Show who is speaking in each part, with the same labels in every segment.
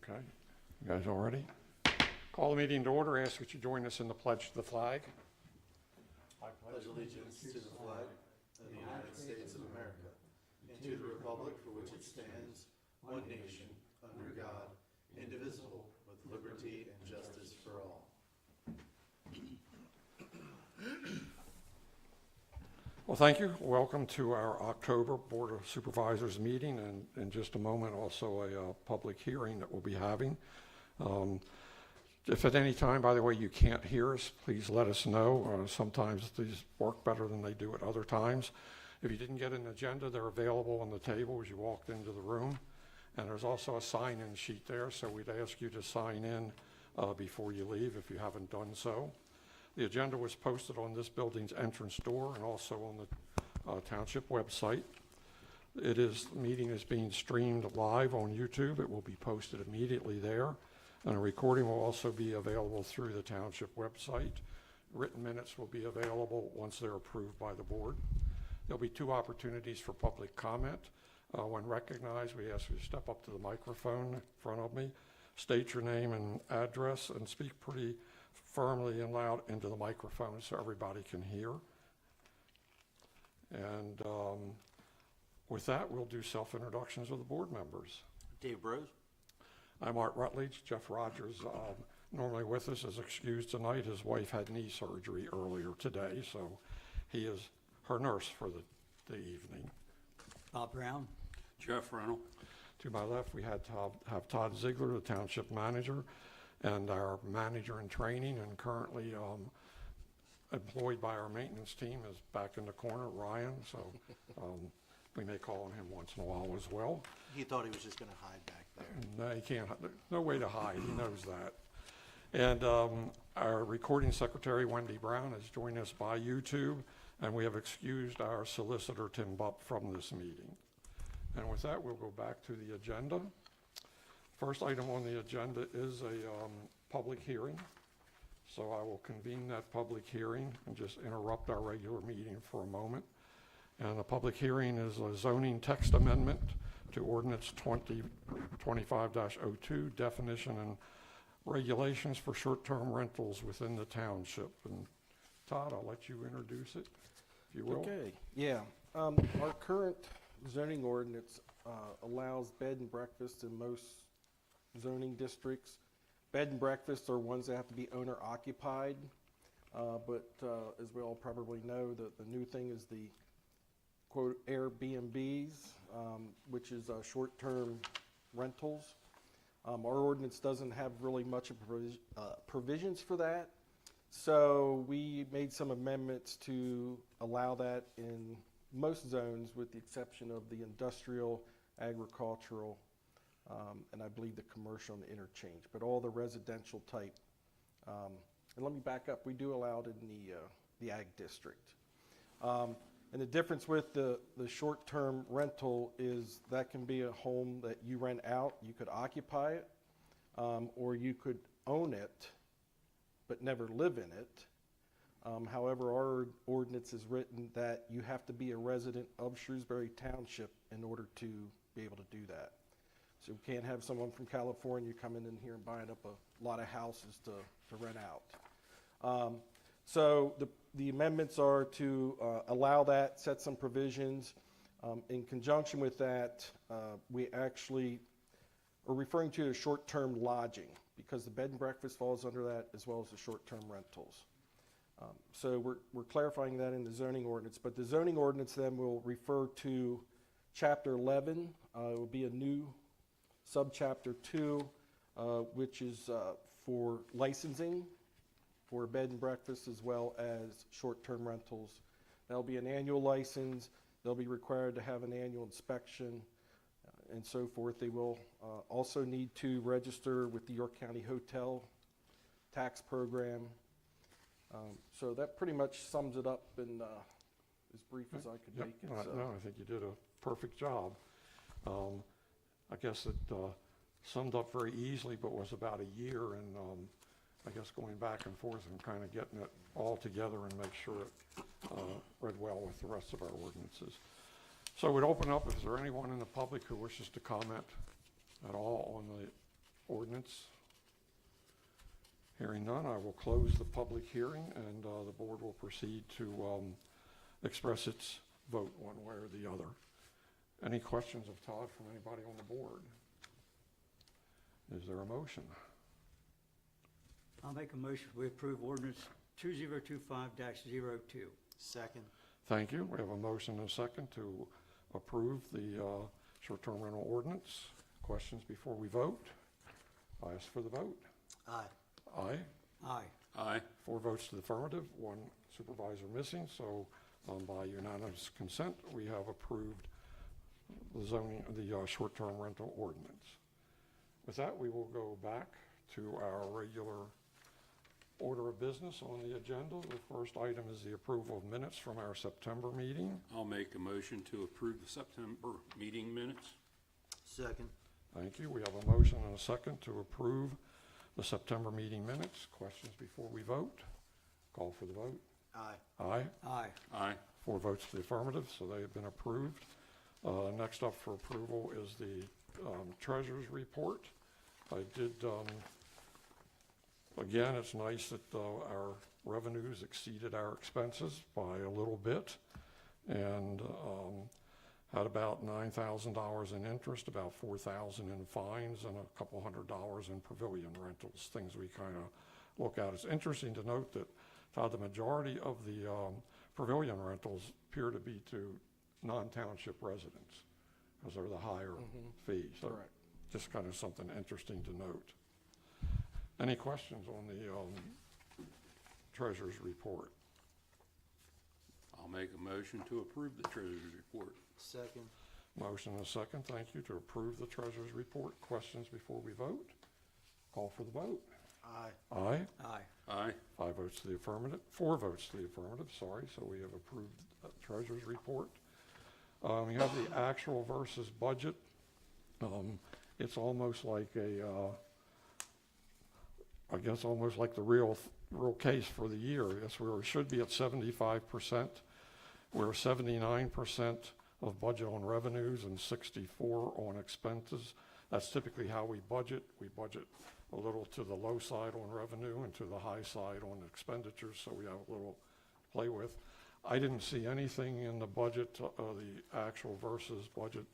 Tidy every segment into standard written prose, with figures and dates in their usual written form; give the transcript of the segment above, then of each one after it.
Speaker 1: Okay, you guys all ready? Call the meeting to order. Ask that you join us in the pledge to the flag.
Speaker 2: I pledge allegiance to the flag of the United States of America and to the republic for which it stands, one nation, under God, indivisible, with liberty and justice for all.
Speaker 1: Well, thank you. Welcome to our October Board of Supervisors meeting, and in just a moment also a public hearing that we'll be having. If at any time, by the way, you can't hear us, please let us know. Sometimes these work better than they do at other times. If you didn't get an agenda, they're available on the table as you walked into the room. And there's also a sign-in sheet there, so we'd ask you to sign in before you leave if you haven't done so. The agenda was posted on this building's entrance door and also on the township website. The meeting is being streamed live on YouTube. It will be posted immediately there. And a recording will also be available through the township website. Written minutes will be available once they're approved by the board. There'll be 2 opportunities for public comment. When recognized, we ask you to step up to the microphone in front of me, state your name and address, and speak pretty firmly and loud into the microphone so everybody can hear. And with that, we'll do self-introductions of the board members.
Speaker 3: Dave Rose.
Speaker 1: I'm Art Rutledge. Jeff Rogers, normally with us, is excused tonight. His wife had knee surgery earlier today, so he is her nurse for the evening.
Speaker 3: Bob Brown.
Speaker 4: Jeff Reynolds.
Speaker 1: To my left, we have Todd Ziegler, the township manager, and our manager in training and currently employed by our maintenance team is back in the corner, Ryan. So we may call on him once in a while as well.
Speaker 3: He thought he was just going to hide back there.
Speaker 1: No, he can't. No way to hide. He knows that. And our recording secretary, Wendy Brown, has joined us by YouTube, and we have excused our solicitor, Tim Bupp, from this meeting. And with that, we'll go back to the agenda. First item on the agenda is a public hearing. So I will convene that public hearing and just interrupt our regular meeting for a moment. And the public hearing is a zoning text amendment to ordinance 2025-02, definition and regulations for short-term rentals within the township. And Todd, I'll let you introduce it, if you will.
Speaker 5: Okay, yeah. Our current zoning ordinance allows bed and breakfast in most zoning districts. Bed and breakfasts are ones that have to be owner occupied, but as we all probably know, the new thing is the quote Airbnbs, which is short-term rentals. Our ordinance doesn't have really much of provisions for that, so we made some amendments to allow that in most zones with the exception of the industrial, agricultural, and I believe the commercial and the interchange, but all the residential type. And let me back up, we do allow it in the ag district. And the difference with the short-term rental is that can be a home that you rent out, you could occupy it, or you could own it, but never live in it. However, our ordinance is written that you have to be a resident of Shrewsbury Township in order to be able to do that. So we can't have someone from California coming in here and buying up a lot of houses to rent out. So the amendments are to allow that, set some provisions. In conjunction with that, we actually are referring to as short-term lodging because the bed and breakfast falls under that as well as the short-term rentals. So we're clarifying that in the zoning ordinance, but the zoning ordinance then will refer to Chapter 11. It will be a new subchapter 2, which is for licensing for bed and breakfast as well as short-term rentals. That'll be an annual license. They'll be required to have an annual inspection and so forth. They will also need to register with the York County Hotel Tax Program. So that pretty much sums it up in as brief as I could make it. So.
Speaker 1: No, I think you did a perfect job. I guess it summed up very easily, but was about a year, and I guess going back and forth and kind of getting it all together and make sure it read well with the rest of our ordinances. So we'd open up, is there anyone in the public who wishes to comment at all on the ordinance? Hearing none, I will close the public hearing, and the board will proceed to express its vote one way or the other. Any questions of Todd from anybody on the board? Is there a motion?
Speaker 4: I'll make a motion, we approve ordinance 2025-02.
Speaker 3: Second.
Speaker 1: Thank you. We have a motion and a second to approve the short-term rental ordinance. Questions before we vote? I ask for the vote.
Speaker 3: Aye.
Speaker 1: Aye.
Speaker 4: Aye.
Speaker 6: Aye.
Speaker 1: 4 votes to the affirmative, 1 supervisor missing, so by unanimous consent, we have approved the zoning, the short-term rental ordinance. With that, we will go back to our regular order of business on the agenda. The first item is the approval of minutes from our September meeting.
Speaker 6: I'll make a motion to approve the September meeting minutes.
Speaker 3: Second.
Speaker 1: Thank you. We have a motion and a second to approve the September meeting minutes. Questions before we vote? Call for the vote.
Speaker 3: Aye.
Speaker 1: Aye.
Speaker 4: Aye.
Speaker 6: Aye.
Speaker 1: 4 votes to the affirmative, so they have been approved. Next up for approval is the treasurer's report. I did, again, it's nice that our revenues exceeded our expenses by a little bit, and had about $9,000 in interest, about $4,000 in fines, and a couple $100 in pavilion rentals, things we kind of look at. It's interesting to note that the majority of the pavilion rentals appear to be to non-township residents, because they're the higher fees. So
Speaker 5: Correct.
Speaker 1: just kind of something interesting to note. Any questions on the treasurer's report?
Speaker 6: I'll make a motion to approve the treasurer's report.
Speaker 3: Second.
Speaker 1: Motion and a second, thank you, to approve the treasurer's report. Questions before we vote? Call for the vote.
Speaker 3: Aye.
Speaker 1: Aye.
Speaker 4: Aye.
Speaker 6: Aye.
Speaker 1: 5 votes to the affirmative, 4 votes to the affirmative, sorry, so we have approved the treasurer's report. We have the actual versus budget. It's almost like I guess almost like the real case for the year. Yes, we should be at 75%. We're 79% of budget on revenues and 64 on expenses. That's typically how we budget. We budget a little to the low side on revenue and to the high side on expenditures, so we have a little to play with. I didn't see anything in the budget, the actual versus budget.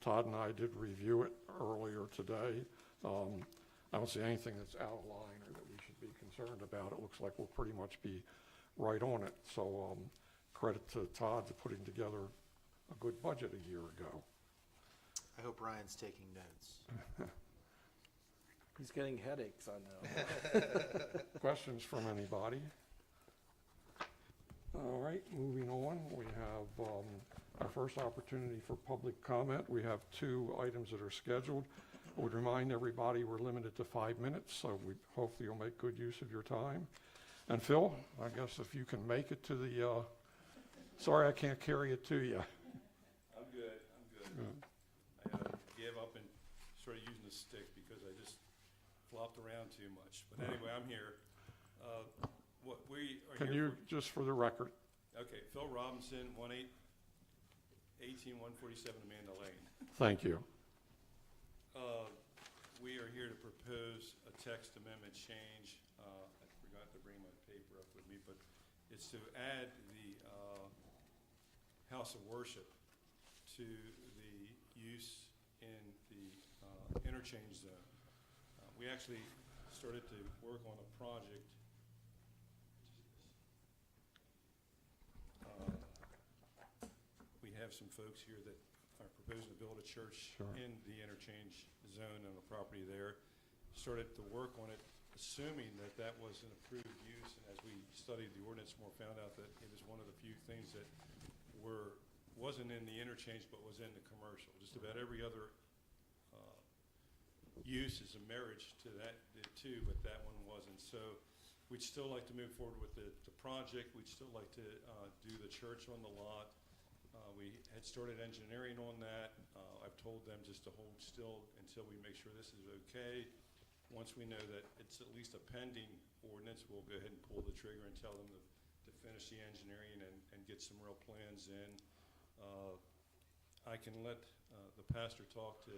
Speaker 1: Todd and I did review it earlier today. I don't see anything that's out of line or that we should be concerned about. It looks like we'll pretty much be right on it. So credit to Todd for putting together a good budget a year ago.
Speaker 3: I hope Ryan's taking notes.
Speaker 5: He's getting headaches, I know.
Speaker 1: Questions from anybody? All right, moving on. We have our first opportunity for public comment. We have 2 items that are scheduled. I would remind everybody we're limited to 5 minutes, so we hopefully you'll make good use of your time. And Phil, I guess if you can make it to the, sorry I can't carry it to you.
Speaker 7: I'm good. I gave up and started using the stick because I just flopped around too much. But anyway, I'm here. What we are
Speaker 1: Can
Speaker 7: here
Speaker 1: you, just for the record?
Speaker 7: Okay, Phil Robinson, 18147 Amanda Lane.
Speaker 1: Thank you.
Speaker 7: We are here to propose a text amendment change. I forgot to bring my paper up with me, but it's to add the house of worship to the use in the interchange zone. We actually started to work on a project. We have some folks here that are proposing to build a church
Speaker 1: Sure.
Speaker 7: in the interchange zone on the property there. Started to work on it, assuming that that was an approved use, and as we studied the ordinance more, found out that it was one of the few things that wasn't in the interchange but was in the commercial. Just about every other use is a marriage to that, the two, but that one wasn't. So we'd still like to move forward with the project. We'd still like to do the church on the lot. We had started engineering on that. I've told them just to hold still until we make sure this is okay. Once we know that it's at least a pending ordinance, we'll go ahead and pull the trigger and tell them to finish the engineering and get some real plans in. I can let the pastor talk to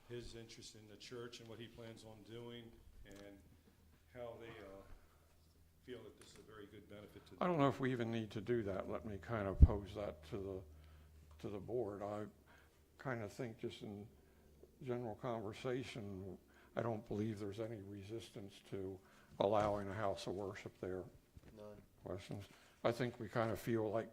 Speaker 7: his interest in the church and what he plans on doing, and how they feel that this is a very good benefit to
Speaker 1: I
Speaker 7: them.
Speaker 1: don't know if we even need to do that. Let me kind of pose that to the board. I kind of think just in general conversation, I don't believe there's any resistance to allowing a house of worship there.
Speaker 2: None.
Speaker 1: Questions? I think we kind of feel like,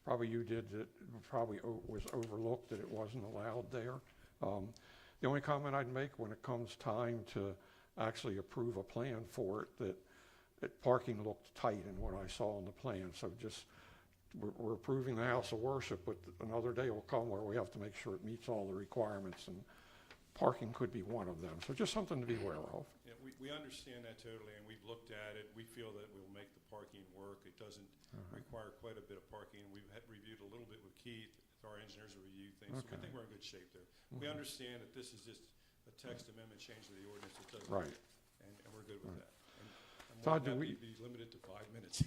Speaker 1: probably you did, that probably was overlooked that it wasn't allowed there. The only comment I'd make when it comes time to actually approve a plan for it, that parking looked tight in what I saw on the plan. So just, we're approving the house of worship, but another day will come where we have to make sure it meets all the requirements, and parking could be one of them. So just something to be aware of.
Speaker 7: Yeah, we understand that totally, and we've looked at it. We feel that we'll make the parking work. It doesn't require quite a bit of parking. We've reviewed a little bit with Keith. Our engineers have reviewed things, so we
Speaker 1: Okay.
Speaker 7: think we're in good shape there. We understand that this is just a text amendment change to the ordinance. It doesn't,
Speaker 1: Right.
Speaker 7: and we're good with that. And
Speaker 1: Todd,
Speaker 7: more than
Speaker 1: do
Speaker 7: that,
Speaker 1: we-
Speaker 7: be limited to 5 minutes.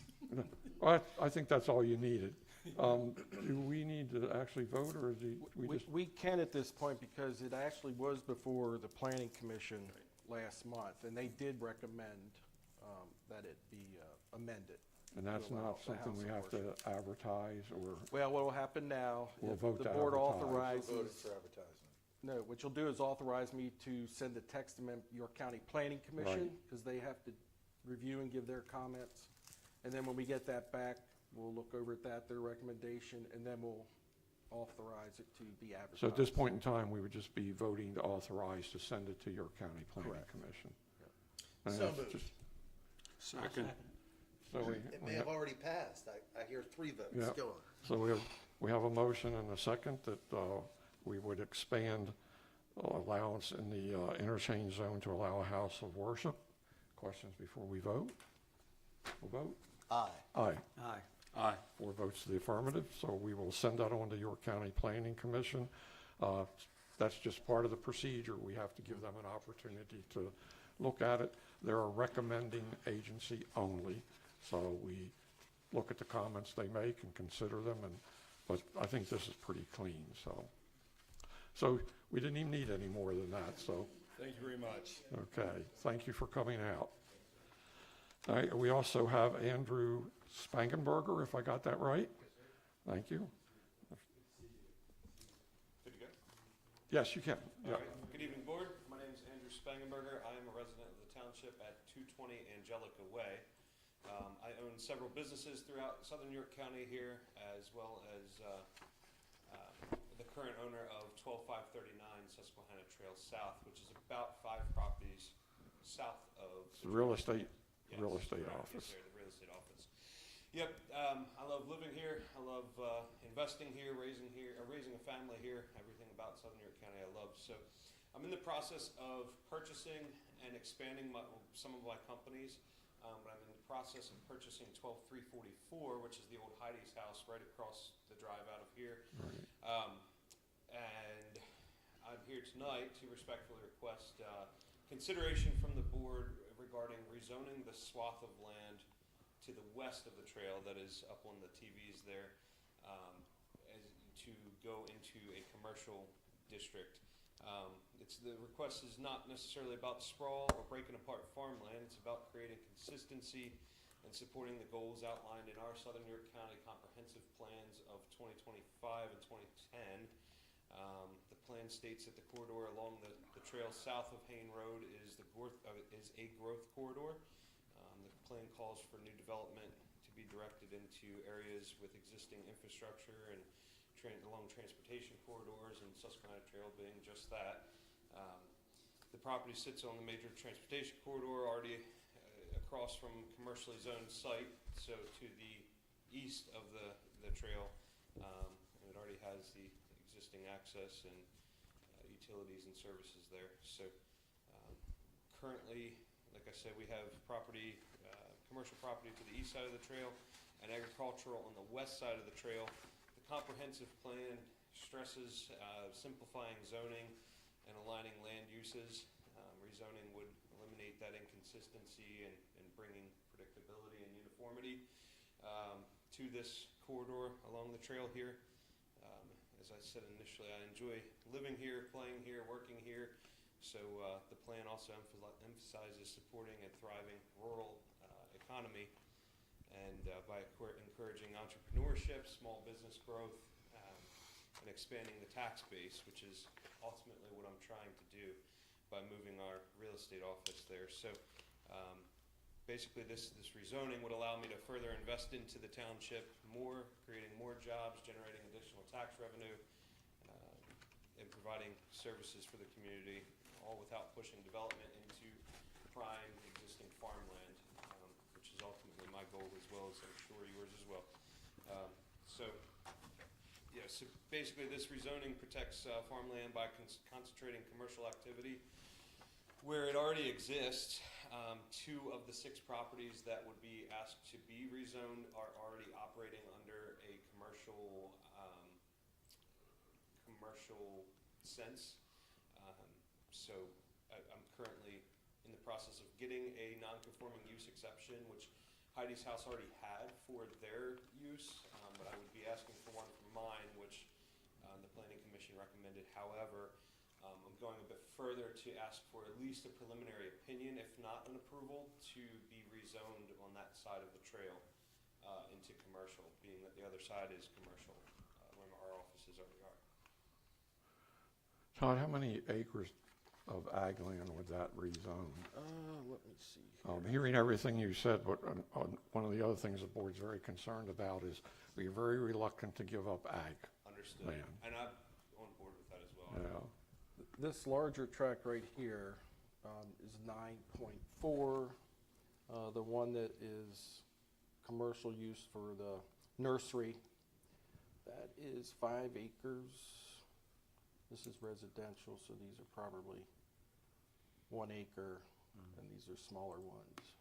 Speaker 1: Well, I think that's all you needed. Do we need to actually vote, or is
Speaker 5: We can at this point, because it actually was before the planning commission last month, and they did recommend that it be amended.
Speaker 1: and that's
Speaker 5: to allow
Speaker 1: not
Speaker 5: the
Speaker 1: something
Speaker 5: house
Speaker 1: we
Speaker 5: of
Speaker 1: have to advertise, or,
Speaker 5: Well, what will happen now,
Speaker 1: We'll
Speaker 5: if
Speaker 1: vote
Speaker 5: the
Speaker 1: to
Speaker 5: board
Speaker 1: advertise.
Speaker 5: authorizes,
Speaker 2: Voted for advertisement.
Speaker 5: no, what you'll do is authorize me to send a text amendment to York County Planning Commission, because they have to review and give their comments. And then when we get that back, we'll look over at that, their recommendation, and then we'll authorize it to be advertised.
Speaker 1: so at this point in time, we would just be voting to authorize to send it to your county planning
Speaker 5: Correct.
Speaker 1: commission.
Speaker 5: Yep.
Speaker 1: And
Speaker 2: So
Speaker 1: that's
Speaker 2: moved.
Speaker 1: just-
Speaker 6: Second.
Speaker 1: So
Speaker 2: It may have already passed. I hear 3 votes.
Speaker 1: Yeah.
Speaker 2: Go on.
Speaker 1: So we have a motion and a second that we would expand allowance in the interchange zone to allow a house of worship. Questions before we vote? We'll vote?
Speaker 2: Aye.
Speaker 1: Aye.
Speaker 4: Aye.
Speaker 6: Aye.
Speaker 1: 4 votes to the affirmative, so we will send that on to York County Planning Commission. That's just part of the procedure. We have to give them an opportunity to look at it. They're a recommending agency only, so we look at the comments they make and consider them, but I think this is pretty clean, so we didn't even need any more than that, so,
Speaker 7: Thank you very much.
Speaker 1: okay. Thank you for coming out. All right, we also have Andrew Spangenberger, if I got that right? Thank you.
Speaker 8: Good to go?
Speaker 1: Yes, you can.
Speaker 8: All
Speaker 1: Yeah.
Speaker 8: right. Good evening, Board. My name is Andrew Spangenberger. I am a resident of the township at 220 Angelica Way. I own several businesses throughout southern York County here, as well as the current owner of 12539 Susquehanna Trail South, which is about 5 properties south of
Speaker 1: It's the real estate
Speaker 8: Yes, correct. Yes,
Speaker 1: office.
Speaker 8: sir, the real estate office. Yep, I love living here. I love investing here, raising a family here. Everything about Southern York County I love. So I'm in the process of purchasing and expanding some of my companies. But I'm in the process of purchasing 12344, which is the old Heidi's house right across the drive out of here. And I'm here tonight to respectfully request consideration from the board regarding rezoning the swath of land to the west of the trail that is up on the TVs there, to go into a commercial district. The request is not necessarily about sprawl or breaking apart farmland. It's about creating consistency and supporting the goals outlined in our Southern York County comprehensive plans of 2025 and 2010. The plan states that the corridor along the trail south of Hayne Road is a growth corridor. The plan calls for new development to be directed into areas with existing infrastructure and along transportation corridors, and Susquehanna Trail being just that. The property sits on the major transportation corridor already across from commercially zoned site, so to the east of the trail. And it already has the existing access and utilities and services there. So currently, like I said, we have property, commercial property to the east side of the trail and agricultural on the west side of the trail. The comprehensive plan stresses simplifying zoning and aligning land uses. Rezoning would eliminate that inconsistency and bringing predictability and uniformity to this corridor along the trail here. As I said initially, I enjoy living here, playing here, working here. So the plan also emphasizes supporting a thriving rural economy and by encouraging entrepreneurship, small business growth, and expanding the tax base, which is ultimately what I'm trying to do by moving our real estate office there. So basically this rezoning would allow me to further invest into the township more, creating more jobs, generating additional tax revenue, and providing services for the community, all without pushing development into prime existing farmland, which is ultimately my goal as well as I'm sure yours as well. So basically this rezoning protects farmland by concentrating commercial activity where it already exists. 2 of the 6 properties that would be asked to be rezoned are already operating under a commercial sense. So I'm currently in the process of getting a non-conforming use exception, which Heidi's house already had for their use, but I would be asking for one for mine, which the Planning Commission recommended. However, I'm going a bit further to ask for at least a preliminary opinion, if not an approval, to be rezoned on that side of the trail into commercial, being that the other side is commercial, where our offices already are.
Speaker 1: Todd, how many acres of ag land would that rezone?
Speaker 5: Let me see.
Speaker 1: Hearing everything you said, but one of the other things the board's very concerned about is we're very reluctant to give up ag
Speaker 8: Understood.
Speaker 1: land.
Speaker 8: And I'm on board with that as well.
Speaker 1: Yeah.
Speaker 5: This larger tract right here is 9.4. The one that is commercial use for the nursery, that is 5 acres. This is residential, so these are probably 1 acre, and these are smaller ones.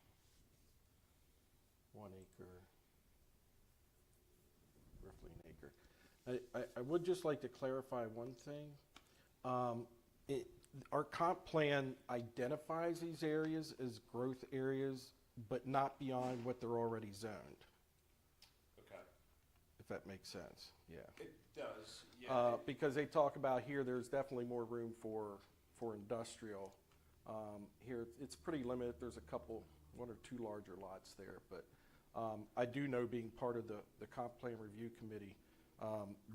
Speaker 5: 1 acre, roughly an acre. I would just like to clarify one thing. Our comp plan identifies these areas as growth areas, but not beyond what they're already zoned,
Speaker 8: Okay.
Speaker 5: if that makes sense, yeah.
Speaker 8: It does, yeah.
Speaker 5: Because they talk about here, there's definitely more room for industrial. Here, it's pretty limited. There's a couple, 1 or 2 larger lots there. But I do know, being part of the comp plan review committee,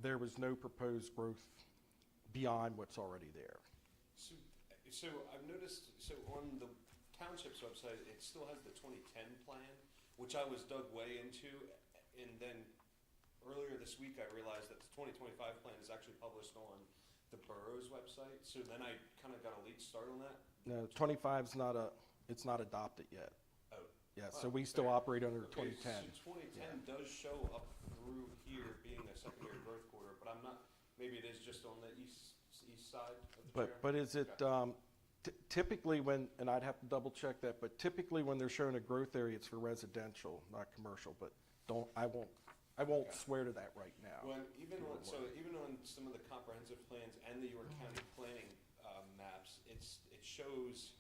Speaker 5: there was no proposed growth beyond what's already there.
Speaker 8: So I've noticed, so on the township's website, it still has the 2010 plan, which I was dug way into, and then earlier this week I realized that the 2025 plan is actually published on the borough's website, so then I kind of got a lead start on that.
Speaker 5: No, 25's it's not adopted yet.
Speaker 8: Oh.
Speaker 5: Yeah, so we still operate under
Speaker 8: Okay,
Speaker 5: 2010.
Speaker 8: so 2010 does show up through here being a secondary growth corridor, but I'm not, maybe it is just on the east side of the trail?
Speaker 5: But is it,
Speaker 8: Okay.
Speaker 5: Typically when, and I'd have to double check that, but typically when they're showing a growth area, it's for residential, not commercial, but I won't
Speaker 8: Okay.
Speaker 5: swear to that right now.
Speaker 8: Well, even on some of the comprehensive plans and the York County planning maps, it shows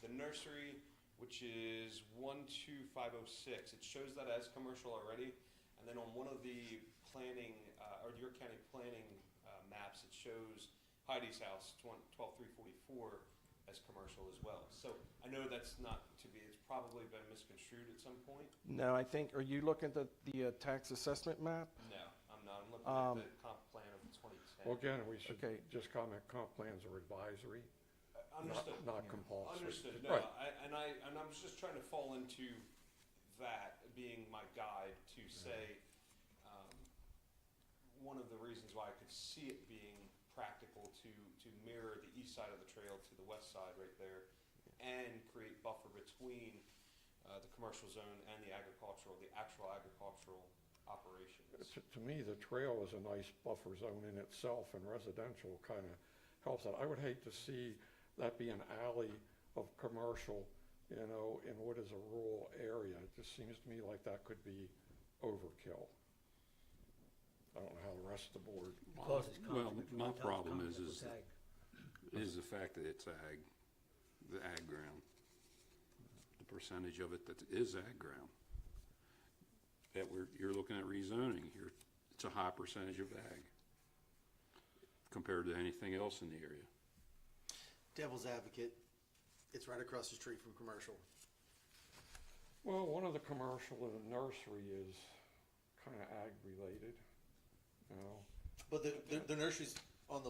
Speaker 8: the nursery, which is 12506. It shows that as commercial already, and then on one of the planning or York County planning maps, it shows Heidi's house 12344 as commercial as well. So I know that's not to be. It's probably been misconstrued at some point.
Speaker 5: No, I think, are you looking at the tax assessment map?
Speaker 8: No, I'm not. I'm looking at the comp plan of 2010.
Speaker 1: Well, again, we should
Speaker 5: Okay.
Speaker 1: just comment, comp plans are advisory,
Speaker 8: Understood.
Speaker 1: not compulsory.
Speaker 8: Understood. No,
Speaker 1: Right.
Speaker 8: I was just trying to fall into that being my guide to say one of the reasons why I could see it being practical to mirror the east side of the trail to the west side right there, and create buffer between the commercial zone and the actual agricultural operations.
Speaker 1: To me, the trail is a nice buffer zone in itself, and residential kind of helps that. I would hate to see that be an alley of commercial, in what is a rural area. It just seems to me like that could be overkill. I don't know how the rest of the board.
Speaker 4: Causes
Speaker 6: Well,
Speaker 4: conflict.
Speaker 6: my problem
Speaker 4: Conflict
Speaker 6: is
Speaker 4: with ag.
Speaker 6: the fact that it's ag, the ag ground. The percentage of it that is ag ground. You're looking at rezoning here, it's a high percentage of ag. compared to anything else in the area.
Speaker 2: Devil's advocate, it's right across the street from commercial.
Speaker 1: Well, one of the commercial in the nursery is kind of ag-related, you know.
Speaker 2: But the nursery's on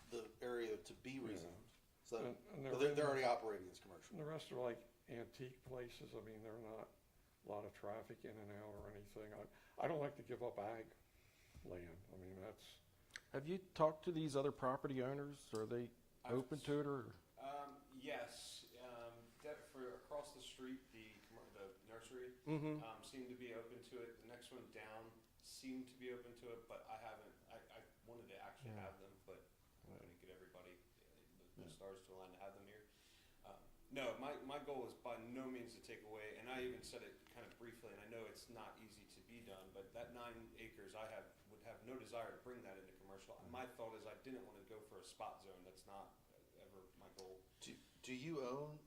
Speaker 2: the area to be rezoned. So,
Speaker 1: And
Speaker 2: but
Speaker 1: they're
Speaker 2: they're already operating as commercial.
Speaker 1: And the rest are like antique places. I mean, they're not a lot of traffic in and out or anything. I don't like to give up ag land. I mean, that's,
Speaker 5: Have you talked to these other property owners? Are they open to it, or?
Speaker 8: Yes, for across the street, the nursery
Speaker 5: Mm-hmm.
Speaker 8: seemed to be open to it. The next one down seemed to be open to it, but I haven't. I wanted to actually have them, but I couldn't get everybody, the stars to align to have them here. No, my goal is by no means to take away, and I even said it kind of briefly, and I know it's not easy to be done, but that 9 acres, would have no desire to bring that into commercial. My thought is I didn't want to go for a spot zone. That's not ever my goal.
Speaker 2: Do you own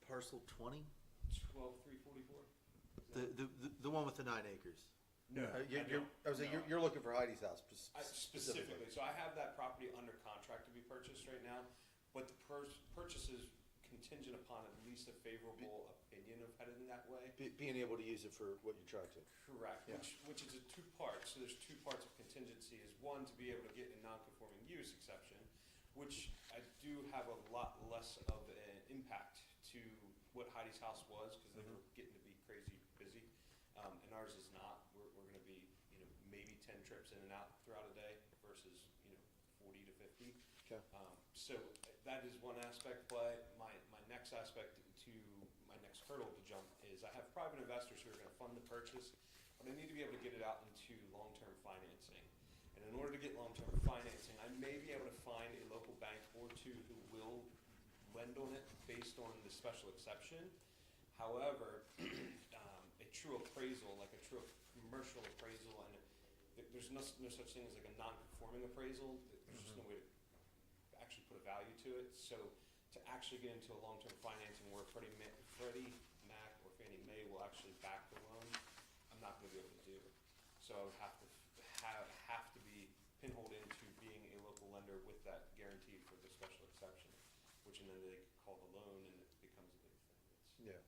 Speaker 2: parcel 20?
Speaker 8: 12,344?
Speaker 2: The one with the 9 acres?
Speaker 8: No,
Speaker 2: I was saying, you're looking for Heidi's house
Speaker 8: specifically. So I have that property under contract to be purchased right now, but the purchase is contingent upon at least a favorable opinion of heading that way.
Speaker 2: Being able to use it for what you're trying to.
Speaker 8: Correct,
Speaker 2: Yeah.
Speaker 8: which is a 2 parts. So there's 2 parts of contingency. Is one, to be able to get a non-conforming use exception, which I do have a lot less of an impact to what Heidi's house was, because they were getting to be crazy busy, and ours is not. We're going to be, maybe 10 trips in and out throughout a day versus, 40 to 50.
Speaker 2: Okay.
Speaker 8: So that is one aspect, but my next aspect my next hurdle to jump is I have private investors who are going to fund the purchase, but I need to be able to get it out into long-term financing. And in order to get long-term financing, I may be able to find a local bank or 2 who will lend on it based on the special exception. However, a true appraisal, like a true commercial appraisal, and there's no such thing as like a non-conforming appraisal. There's just no way to actually put a value to it. So to actually get into a long-term financing where Freddie Mac or Fannie Mae will actually back the loan, I'm not going to be able to do. So I would have to be pinholed into being a local lender with that guarantee for the special exception, which then they could call the loan and it becomes a big thing.
Speaker 2: Yeah.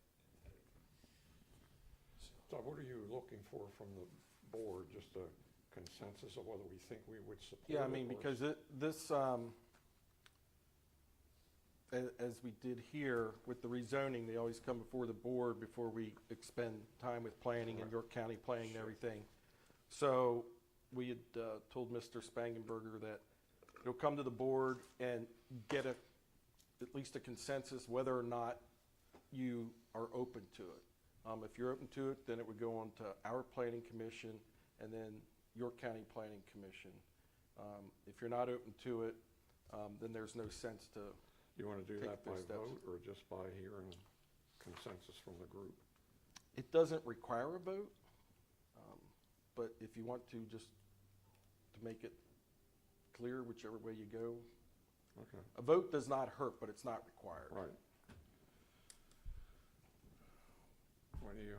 Speaker 1: so what are you looking for from the board? Just a consensus of whether we think we would support it?
Speaker 5: Yeah, I mean,
Speaker 1: or-
Speaker 5: because this, as we did here with the rezoning, they always come before the board before we expend time with planning and York County planning and everything. So we had told Mr. Spangenberger that it'll come to the board and get at least a consensus whether or not you are open to it. If you're open to it, then it would go on to our planning commission and then York County Planning Commission. If you're not open to it, then there's no sense to.
Speaker 1: You want to do
Speaker 5: take
Speaker 1: that by
Speaker 5: those steps.
Speaker 1: vote or just by hearing consensus from the group?
Speaker 5: It doesn't require a vote, but if you want to, just to make it clear, whichever way you go.
Speaker 1: Okay,
Speaker 5: A vote does not hurt, but it's not required.
Speaker 1: right. What do you,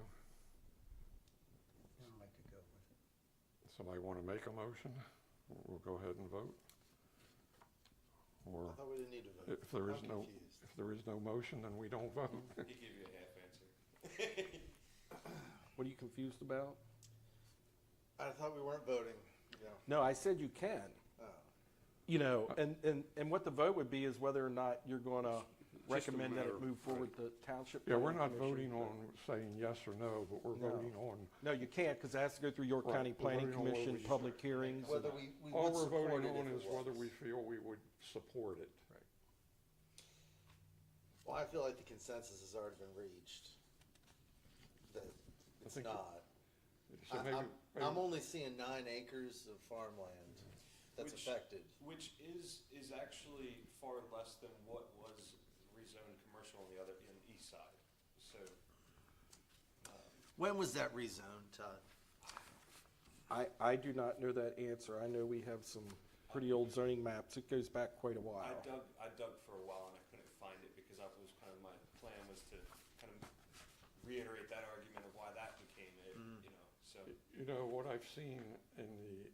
Speaker 4: I'd like to go with it.
Speaker 1: somebody want to make a motion? We'll go ahead and vote. Or
Speaker 2: I thought we didn't need to vote.
Speaker 1: if there is
Speaker 2: I'm
Speaker 1: no,
Speaker 2: confused.
Speaker 1: if there is no motion, then we don't vote.
Speaker 8: He gave you a half answer.
Speaker 5: What are you confused about?
Speaker 2: I thought we weren't voting,
Speaker 5: No, I said you can.
Speaker 2: Oh.
Speaker 5: And what the vote would be is whether or not you're going to
Speaker 6: Just a
Speaker 5: recommend that
Speaker 6: matter
Speaker 5: it
Speaker 6: of-
Speaker 5: move forward to township.
Speaker 1: Yeah, we're
Speaker 5: Planning
Speaker 1: not
Speaker 5: Commission.
Speaker 1: voting on saying yes or no, but we're
Speaker 5: No.
Speaker 1: voting on,
Speaker 5: No, you can't, because it has to go through York
Speaker 1: Right,
Speaker 5: County
Speaker 1: we're
Speaker 5: Planning
Speaker 1: voting on whether
Speaker 5: Commission,
Speaker 1: we
Speaker 5: public hearings.
Speaker 2: Whether we
Speaker 1: all
Speaker 2: would
Speaker 1: we're
Speaker 2: support
Speaker 1: voting
Speaker 2: it
Speaker 1: on
Speaker 2: if
Speaker 1: is
Speaker 2: it
Speaker 1: whether
Speaker 2: was.
Speaker 1: we feel we would support it.
Speaker 2: Well, I feel like the consensus has already been reached. That it's
Speaker 1: think
Speaker 2: not.
Speaker 1: So maybe,
Speaker 2: I'm only seeing 9 acres of farmland that's
Speaker 8: Which-
Speaker 2: affected.
Speaker 8: Which is actually far less than what was rezoned commercial on the east side. So,
Speaker 2: When was that rezoned, Todd?
Speaker 5: I do not know that answer. I know we have some pretty old zoning maps. It goes back quite a while.
Speaker 8: I dug for a while and I couldn't find it because that was kind of my plan was to kind of reiterate that argument of why that became it, so.
Speaker 1: you know, what I've seen in the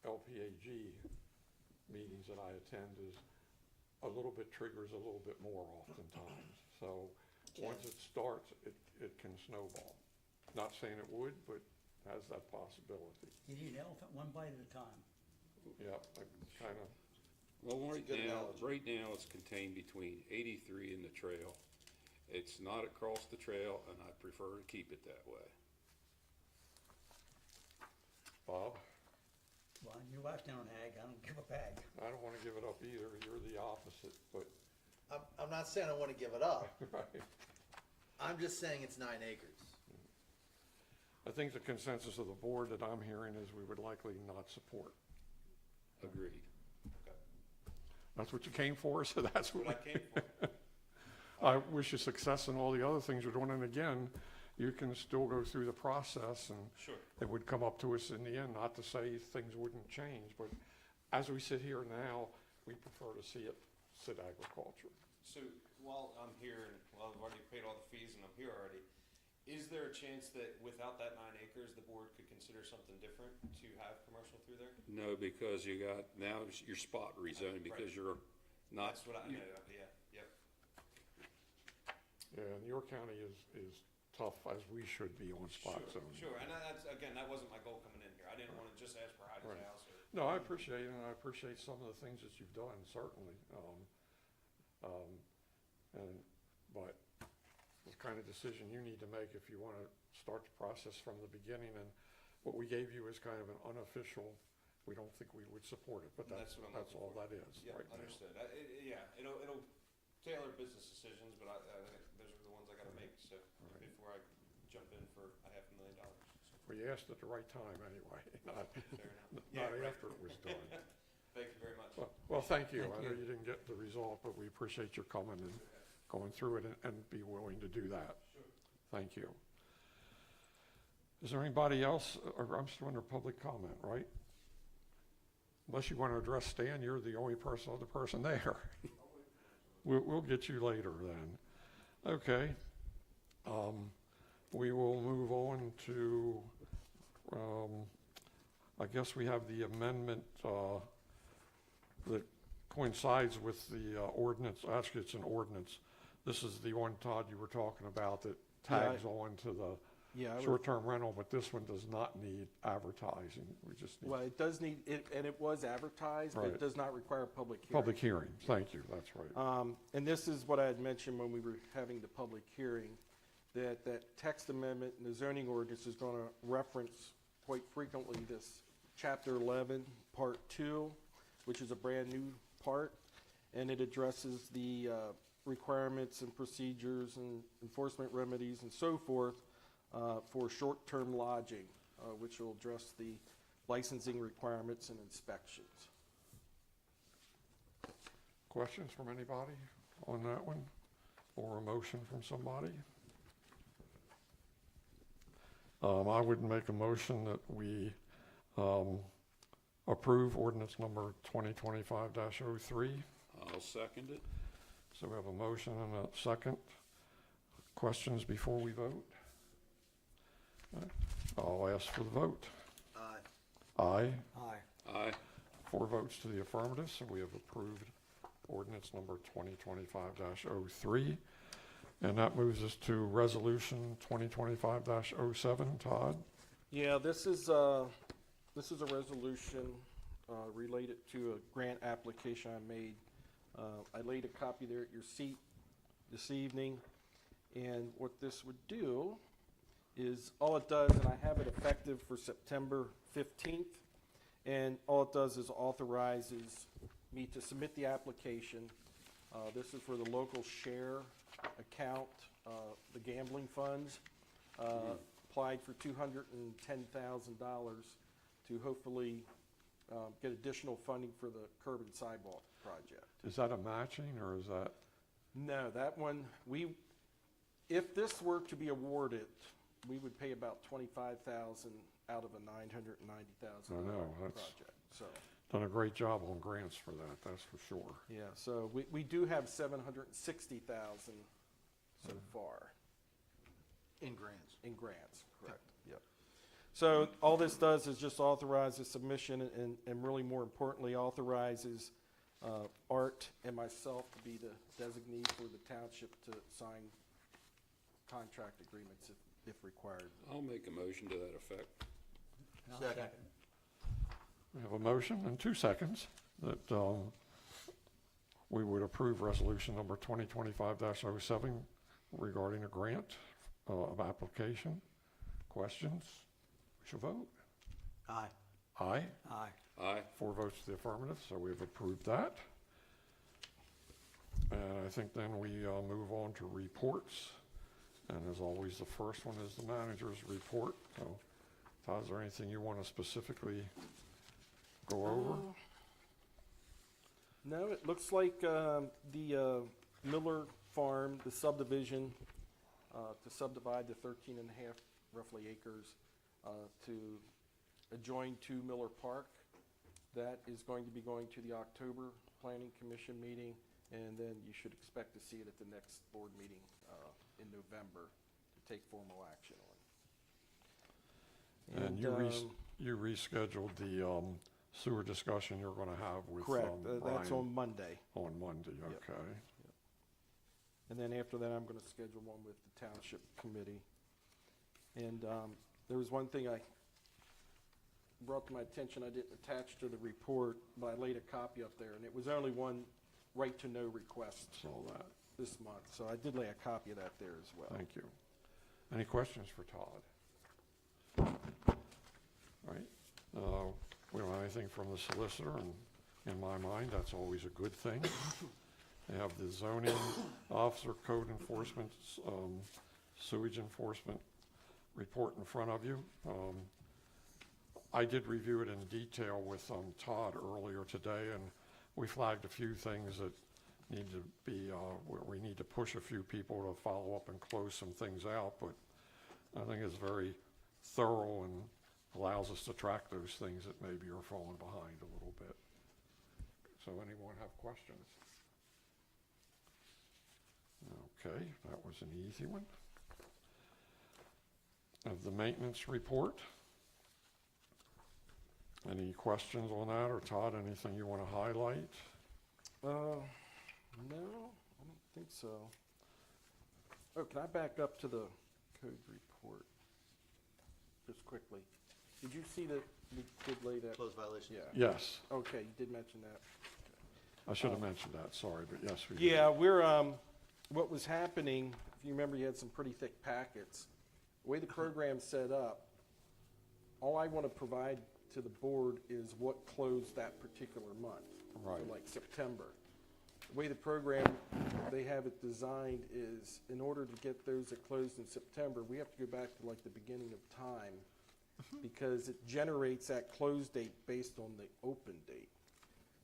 Speaker 1: LPAG meetings that I attend is a little bit triggers a little bit more oftentimes. So once it starts, it can snowball. Not saying it would, but has that possibility.
Speaker 4: You eat an elephant one bite at a time.
Speaker 1: Yeah, I kind of,
Speaker 6: Well,
Speaker 2: That's a good analogy.
Speaker 6: right now, it's contained between 83 and the trail. It's not across the trail, and I prefer to keep it that way.
Speaker 1: Bob,
Speaker 4: Well, your wife's down on ag, I don't give a bag.
Speaker 1: I don't want to give it up either. You're the opposite, but,
Speaker 2: I'm not saying I want to give it up.
Speaker 1: right.
Speaker 2: I'm just saying it's 9 acres.
Speaker 1: I think the consensus of the board that I'm hearing is we would likely not support.
Speaker 6: Agreed.
Speaker 1: That's what you came for, so that's what
Speaker 8: What I came for.
Speaker 1: I wish you success in all the other things you're doing. And again, you can still go through the process and
Speaker 8: Sure.
Speaker 1: it would come up to us in the end, not to say things wouldn't change, but as we sit here now, we prefer to see it sit agriculture.
Speaker 8: So while I'm here and while I've already paid all the fees and I'm here already, is there a chance that without that 9 acres, the board could consider something different to have commercial through there?
Speaker 6: No, because you got, now your spot rezoned because you're not.
Speaker 8: That's what I know, yeah, yep.
Speaker 1: Yeah, and your county is tough as we should be on spot zoning.
Speaker 8: Sure, and that's, again, that wasn't my goal coming in here. I didn't want to just ask for Heidi's
Speaker 1: Right.
Speaker 8: house or.
Speaker 1: No, I appreciate it, and I appreciate some of the things that you've done, certainly. But the kind of decision you need to make if you want to start the process from the beginning, and what we gave you is kind of an unofficial, we don't think we would support it, but that's
Speaker 8: That's what I'm looking
Speaker 1: all
Speaker 8: for.
Speaker 1: that is
Speaker 8: Yeah,
Speaker 1: right now.
Speaker 8: understood. Yeah, it'll tailor business decisions, but I think those are the ones I gotta make, so
Speaker 1: Right.
Speaker 8: before I jump in for $500,000.
Speaker 1: Well, you asked at the right time anyway, not
Speaker 8: Fair enough. Yeah, right.
Speaker 1: after it was done.
Speaker 8: Thank you very much.
Speaker 1: Well, thank you.
Speaker 4: Thank
Speaker 1: I know
Speaker 4: you.
Speaker 1: you didn't get the result, but we appreciate your coming and going through it and be willing to do that.
Speaker 8: Sure.
Speaker 1: Thank you. Is there anybody else, or I'm still under public comment, right? Unless you want to address Stan, you're the only other person there. We'll get you later then. Okay. We will move on to, I guess we have the amendment that coincides with the ordinance. Actually, it's an ordinance. This is the one, Todd, you were talking about that tags on to the
Speaker 5: Yeah, I would-
Speaker 1: short-term rental, but this one does not need advertising. We just need
Speaker 5: well, it does need, and it was advertised, but
Speaker 1: Right.
Speaker 5: it does not require a public hearing.
Speaker 1: public hearing. Thank you, that's right.
Speaker 5: And this is what I had mentioned when we were having the public hearing, that text amendment in the zoning ordinance is going to reference quite frequently this Chapter 11, Part 2, which is a brand-new part, and it addresses the requirements and procedures and enforcement remedies and so forth for short-term lodging, which will address the licensing requirements and inspections.
Speaker 1: Questions from anybody on that one? Or a motion from somebody? I would make a motion that we approve ordinance number 2025-03.
Speaker 6: I'll second it.
Speaker 1: So we have a motion and a second. Questions before we vote? I'll ask for the vote.
Speaker 2: Aye.
Speaker 1: Aye.
Speaker 4: Aye.
Speaker 6: Aye.
Speaker 1: 4 votes to the affirmative, so we have approved ordinance number 2025-03. And that moves us to resolution 2025-07. Todd?
Speaker 5: Yeah, this is a resolution related to a grant application I made. I laid a copy there at your seat this evening, and what this would do is, all it does, and I have it effective for September 15th, and all it does is authorizes me to submit the application. This is for the local share account, the gambling funds. Applied for $210,000 to hopefully get additional funding for the curb and sidewalk project.
Speaker 1: Is that a matching, or is that?
Speaker 5: No, that one, if this were to be awarded, we would pay about $25,000 out of a $990,000
Speaker 1: I know, that's-
Speaker 5: project. So,
Speaker 1: Done a great job on grants for that, that's for sure.
Speaker 5: yeah, so we do have $760,000 so far
Speaker 2: In grants.
Speaker 5: in grants, correct, yep. So all this does is just authorize the submission and really more importantly, authorizes Art and myself to be the designee for the township to sign contract agreements if required.
Speaker 6: I'll make a motion to that effect.
Speaker 2: Second.
Speaker 1: We have a motion and 2 seconds that we would approve resolution number 2025-07 regarding a grant of application. Questions? We shall vote.
Speaker 3: Aye.
Speaker 1: Aye.
Speaker 4: Aye.
Speaker 6: Aye.
Speaker 1: 4 votes to the affirmative, so we've approved that. And I think then we move on to reports. And as always, the first one is the manager's report. So, Todd, is there anything you want to specifically go over?
Speaker 5: No, it looks like the Miller Farm, the subdivision, to subdivide the 13 and a half roughly acres to adjoin to Miller Park. That is going to be going to the October Planning Commission meeting, and then you should expect to see it at the next board meeting in November to take formal action on.
Speaker 1: And you rescheduled the sewer discussion you're going to have with
Speaker 5: Correct, that's
Speaker 1: Brian
Speaker 5: on Monday.
Speaker 1: on Monday,
Speaker 5: Yep.
Speaker 1: okay.
Speaker 5: And then after that, I'm going to schedule one with the township committee. And there was one thing I brought to my attention I didn't attach to the report, but I laid a copy up there, and it was only one right-to-know request
Speaker 1: Saw that.
Speaker 5: this month. So I did lay a copy of that there as well.
Speaker 1: Thank you. Any questions for Todd? All right. We don't have anything from the solicitor, and in my mind, that's always a good thing. They have the zoning officer, code enforcement, sewage enforcement report in front of you. I did review it in detail with Todd earlier today, and we flagged a few things that need to be, where we need to push a few people to follow up and close some things out, but I think it's very thorough and allows us to track those things that maybe are falling behind a little bit. So anyone have questions? Okay, that was an easy one. Of the maintenance report. Any questions on that, or Todd, anything you want to highlight?
Speaker 5: No, I don't think so. Oh, can I back up to the code report just quickly? Did you see that we did lay that?
Speaker 2: Close violation.
Speaker 5: Yeah.
Speaker 1: Yes,
Speaker 5: Okay, you did mention that.
Speaker 1: I should have mentioned that, sorry, but yes, we did.
Speaker 5: Yeah, we're, what was happening, if you remember, you had some pretty thick packets. The way the program's set up, all I want to provide to the board is what closed that particular month.
Speaker 1: Right.
Speaker 5: So like September. The way the program, they have it designed is, in order to get those that closed in September, we have to go back to like the beginning of time, because it generates that close date based on the open date.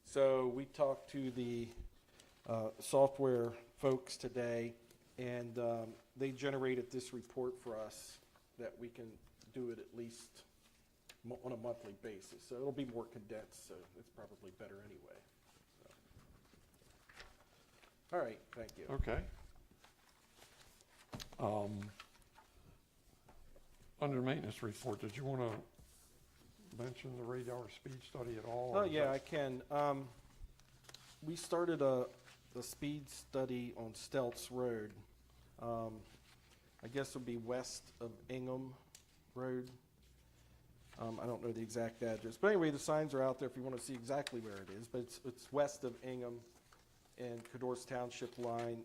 Speaker 5: So we talked to the software folks today, and they generated this report for us that we can do it at least on a monthly basis. So it'll be more condensed, so it's probably better anyway. So. All right, thank you.
Speaker 1: Okay. Under maintenance report, did you want to mention the radar speed study at all?
Speaker 5: Oh,
Speaker 1: or is
Speaker 5: yeah,
Speaker 1: that-
Speaker 5: I can. We started a speed study on Stelz Road. I guess it'll be west of Ingham Road. I don't know the exact address, but anyway, the signs are out there if you want to see exactly where it is, but it's west of Ingham and Cadorce Township line.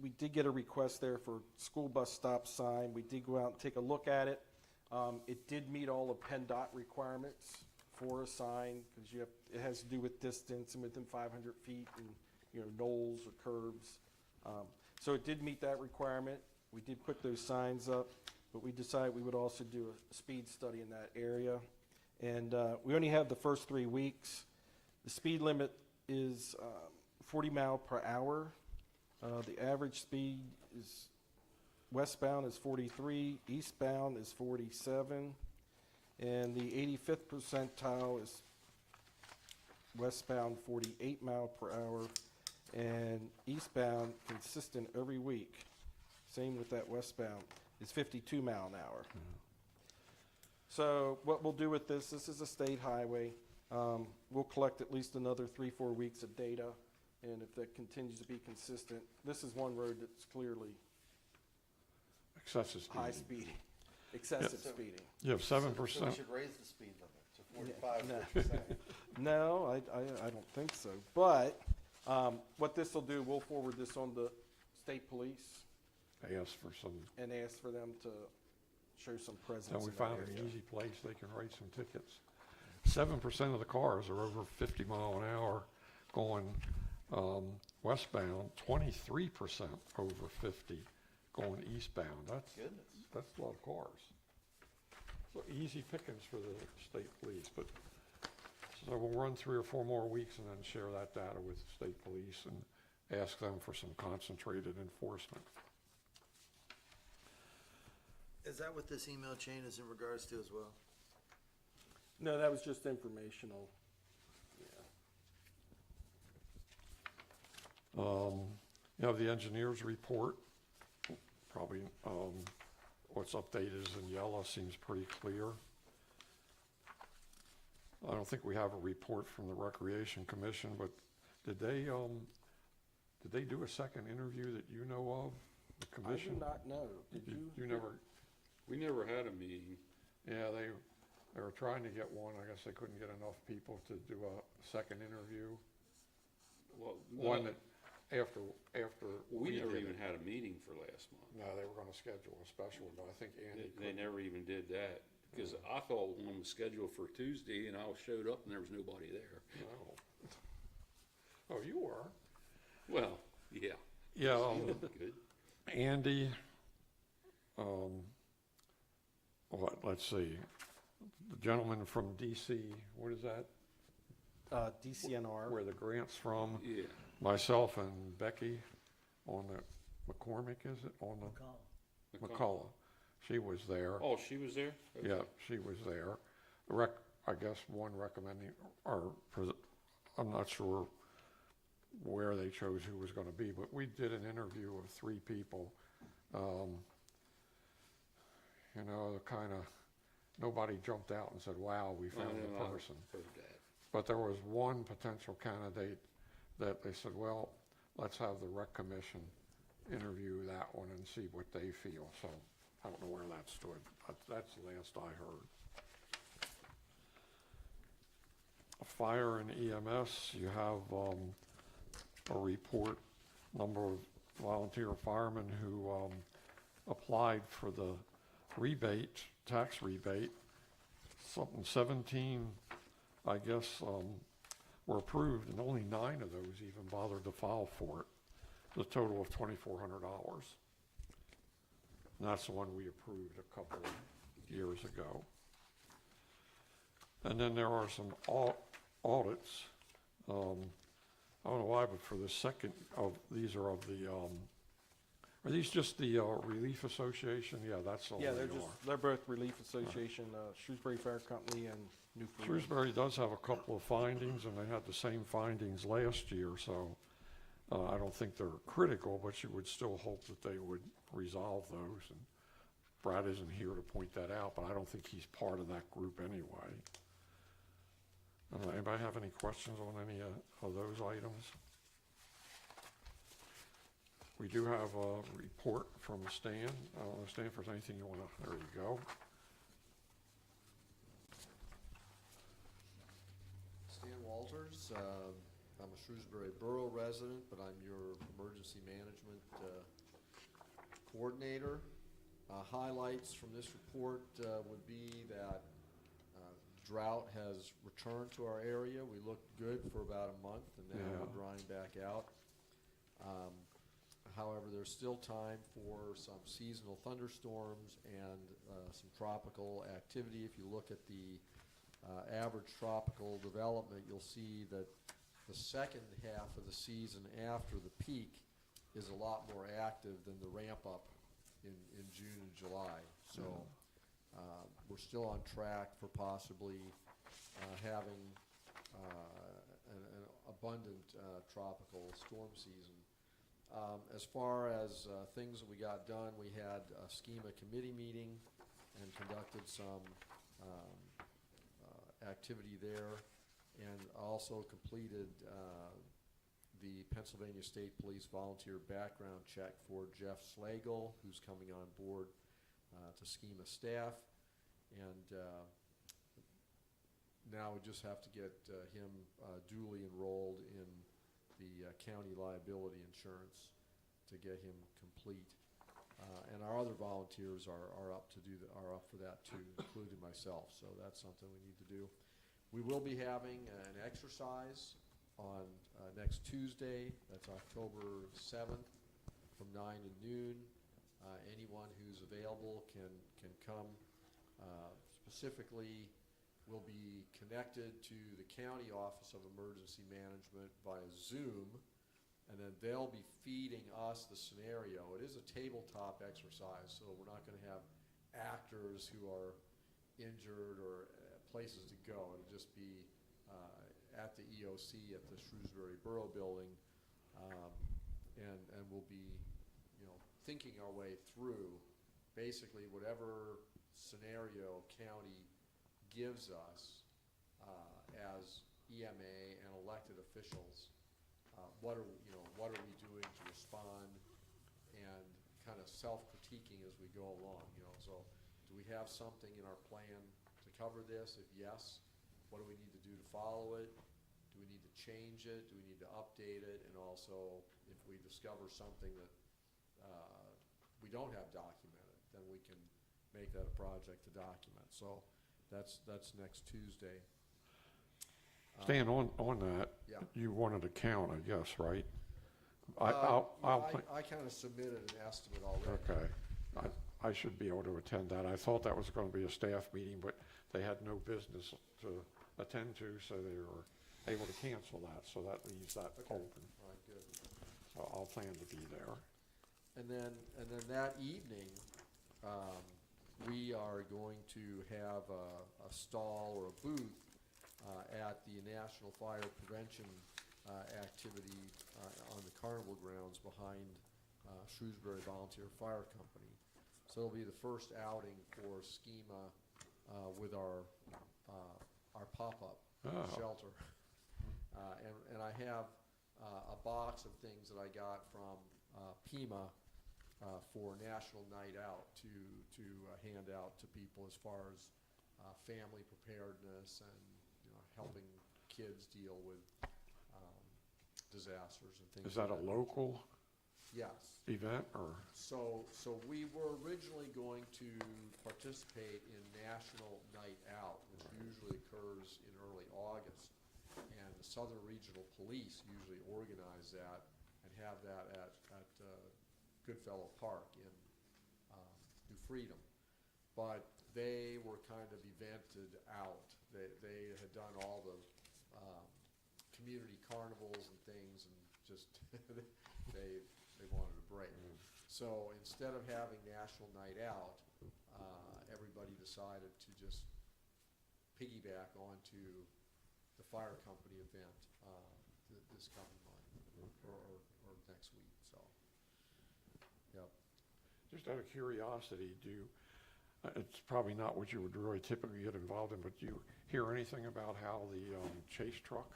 Speaker 5: We did get a request there for school bus stop sign. We did go out and take a look at it. It did meet all the PennDOT requirements for a sign, because it has to do with distance and within 500 feet and, knolls or curbs. So it did meet that requirement. We did put those signs up, but we decided we would also do a speed study in that area. And we only have the first 3 weeks. The speed limit is 40 mile per hour. The average speed is westbound is 43, eastbound is 47, and the 85th percentile is westbound 48 mile per hour, and eastbound, consistent every week, same with that westbound, is 52 mile an hour. So what we'll do with this is a state highway. We'll collect at least another 3-4 weeks of data, and if that continues to be consistent, this is one road that's clearly
Speaker 1: Excessive speeding.
Speaker 5: high speeding, excessive
Speaker 2: Yeah.
Speaker 5: speeding.
Speaker 1: You have
Speaker 2: So
Speaker 1: 7%.
Speaker 2: we should raise the speed limit to 45 or 50.
Speaker 5: No, I don't think so. But what this will do, we'll forward this on to state police
Speaker 1: They ask for some,
Speaker 5: and ask for them to show some presence
Speaker 1: and we
Speaker 5: in that
Speaker 1: found an
Speaker 5: area.
Speaker 1: easy place they can write some tickets. 7% of the cars are over 50 mile an hour going westbound, 23% over 50 going eastbound.
Speaker 2: Goodness.
Speaker 1: That's a lot of cars. So easy pickings for the state police, but, so we'll run 3 or 4 more weeks and then share that data with the state police and ask them for some concentrated enforcement.
Speaker 2: Is that what this email chain is in regards to as well?
Speaker 5: No, that was just informational. Yeah.
Speaker 1: You have the engineer's report, probably, what's updated is in yellow, seems pretty clear. I don't think we have a report from the Recreation Commission, but did they do a second interview that you know of, the
Speaker 5: I do
Speaker 1: commission?
Speaker 5: not know. Did you?
Speaker 1: You never,
Speaker 6: We never had a meeting.
Speaker 1: yeah, they were trying to get one, I guess they couldn't get enough people to do a second interview.
Speaker 6: Well,
Speaker 1: One
Speaker 6: no,
Speaker 1: that, after
Speaker 6: we never
Speaker 1: did
Speaker 6: even
Speaker 1: it.
Speaker 6: had a meeting for last month.
Speaker 1: No, they were gonna schedule a special one, but I think Andy
Speaker 6: They
Speaker 1: couldn't.
Speaker 6: never even did that, because I thought one was scheduled for Tuesday, and I showed up and there was nobody there.
Speaker 1: No. Oh, you were?
Speaker 6: Well, yeah.
Speaker 1: Yeah,
Speaker 6: Good.
Speaker 1: Andy, let's see, the gentleman from DC, what is that?
Speaker 5: DCNR.
Speaker 1: Where the grant's from,
Speaker 6: Yeah.
Speaker 1: myself and Becky on the, McCormick, is it, on the, McCullough. She was there.
Speaker 6: Oh, she was there? Okay.
Speaker 1: Yeah, she was there. I guess one recommending, I'm not sure where they chose who was gonna be, but we did an interview of 3 people. You know, kinda, nobody jumped out and said, wow, we found the
Speaker 6: I
Speaker 1: person.
Speaker 6: heard that.
Speaker 1: But there was one potential candidate that they said, well, let's have the rec commission interview that one and see what they feel. So I don't know where that stood. That's the last I heard. Fire and EMS, you have a report, number of volunteer firemen who applied for the rebate, tax rebate. 17, I guess, were approved, and only 9 of those even bothered to file for it. The total of $2,400. And that's the one we approved a couple of years ago. And then there are some audits. I don't know why, but for the second of, these are of the, are these just the Relief Association? Yeah, that's all they
Speaker 5: Yeah,
Speaker 1: are.
Speaker 5: they're both Relief Association, Shrewsbury Fire Company and Newfoundland.
Speaker 1: Shrewsbury does have a couple of findings, and they had the same findings last year, so I don't think they're critical, but you would still hope that they would resolve those. And Brad isn't here to point that out, but I don't think he's part of that group anyway. Anybody have any questions on any of those items? We do have a report from Stan. I don't know, Stan, if there's anything you want to, there you go.
Speaker 9: Stan Walters, I'm a Shrewsbury Borough resident, but I'm your emergency management coordinator. Highlights from this report would be that drought has returned to our area. We looked good for about a month, and now
Speaker 1: Yeah.
Speaker 9: we're drying back out. However, there's still time for some seasonal thunderstorms and some tropical activity. If you look at the average tropical development, you'll see that the second half of the season after the peak is a lot more active than the ramp up in June and July. So we're still on track for possibly having an abundant tropical storm season. As far as things that we got done, we had a schema committee meeting and conducted some activity there, and also completed the Pennsylvania State Police volunteer background check for Jeff Slagle, who's coming on board to schema staff, and now we just have to get him duly enrolled in the county liability insurance to get him complete. And our other volunteers are up for that too, including myself. So that's something we need to do. We will be having an exercise on next Tuesday. That's October 7th from 9 to noon. Anyone who's available can come. Specifically, we'll be connected to the County Office of Emergency Management via Zoom, and then they'll be feeding us the scenario. It is a tabletop exercise, so we're not going to have actors who are injured or places to go. It'll just be at the EOC at the Shrewsbury Borough Building, and we'll be, thinking our way through basically whatever scenario county gives us as EMA and elected officials. What are we doing to respond, and kind of self-critiquing as we go along. So do we have something in our plan to cover this? If yes, what do we need to do to follow it? Do we need to change it? Do we need to update it? And also, if we discover something that we don't have documented, then we can make that a project to document. So that's next Tuesday.
Speaker 1: Stan, on that,
Speaker 9: Yeah.
Speaker 1: you wanted a count, I guess, right?
Speaker 9: I
Speaker 1: I
Speaker 9: kind of submitted an estimate already.
Speaker 1: Okay. I should be able to attend that. I thought that was going to be a staff meeting, but they had no business to attend to, so they were able to cancel that, so that leaves that
Speaker 9: Okay.
Speaker 1: open.
Speaker 9: All right, good.
Speaker 1: So I'll plan to be there.
Speaker 9: And then that evening, we are going to have a stall or a booth at the National Fire Prevention activity on the carnival grounds behind Shrewsbury Volunteer Fire Company. So it'll be the first outing for schema with our pop-up shelter. And I have a box of things that I got from PEMA for National Night Out to hand out to people as far as family preparedness and helping kids deal with disasters and things.
Speaker 1: Is that a
Speaker 9: like
Speaker 1: local
Speaker 9: Yes.
Speaker 1: event, or?
Speaker 9: So we were originally going to participate in National Night Out, which usually occurs in early August. And the Southern Regional Police usually organize that and have that at Goodfellow Park in New Freedom. But they were kind of evented out. They had done all the community carnivals and things, and just they wanted a break. So instead of having National Night Out, everybody decided to just piggyback onto the fire company event this coming month or next week. So, yep.
Speaker 1: Just out of curiosity, it's probably not what you would really typically get involved in, but do you hear anything about how the chase truck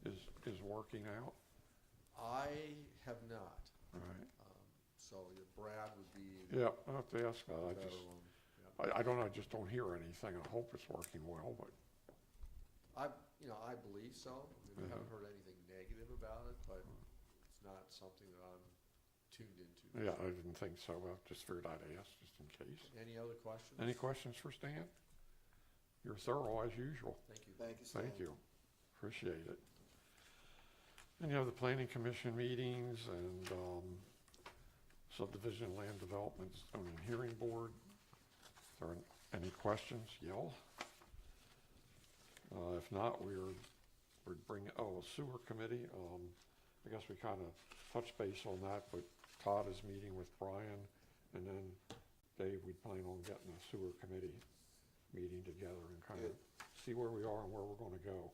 Speaker 1: is working out?
Speaker 9: I have not.
Speaker 1: All right.
Speaker 9: So Brad would be
Speaker 1: Yeah, I'll have to ask that.
Speaker 9: the better one. Yep.
Speaker 1: I don't know, I just don't hear anything. I hope it's working well, but
Speaker 9: I believe so. I mean, we haven't heard anything negative about it, but it's not something that I'm tuned into.
Speaker 1: yeah, I didn't think so. I just figured I'd ask just in case.
Speaker 9: Any other questions?
Speaker 1: Any questions for Stan? You're thorough as usual.
Speaker 9: Thank you.
Speaker 2: Thank you, Stan.
Speaker 1: Thank you. Appreciate it. And you have the planning commission meetings and subdivision land development zoning hearing board. If there are any questions, yell. If not, we'd bring, sewer committee. I guess we kind of touched base on that, but Todd is meeting with Brian, and then Dave, we plan on getting a sewer committee meeting together and kind of see where we are and where we're going to go.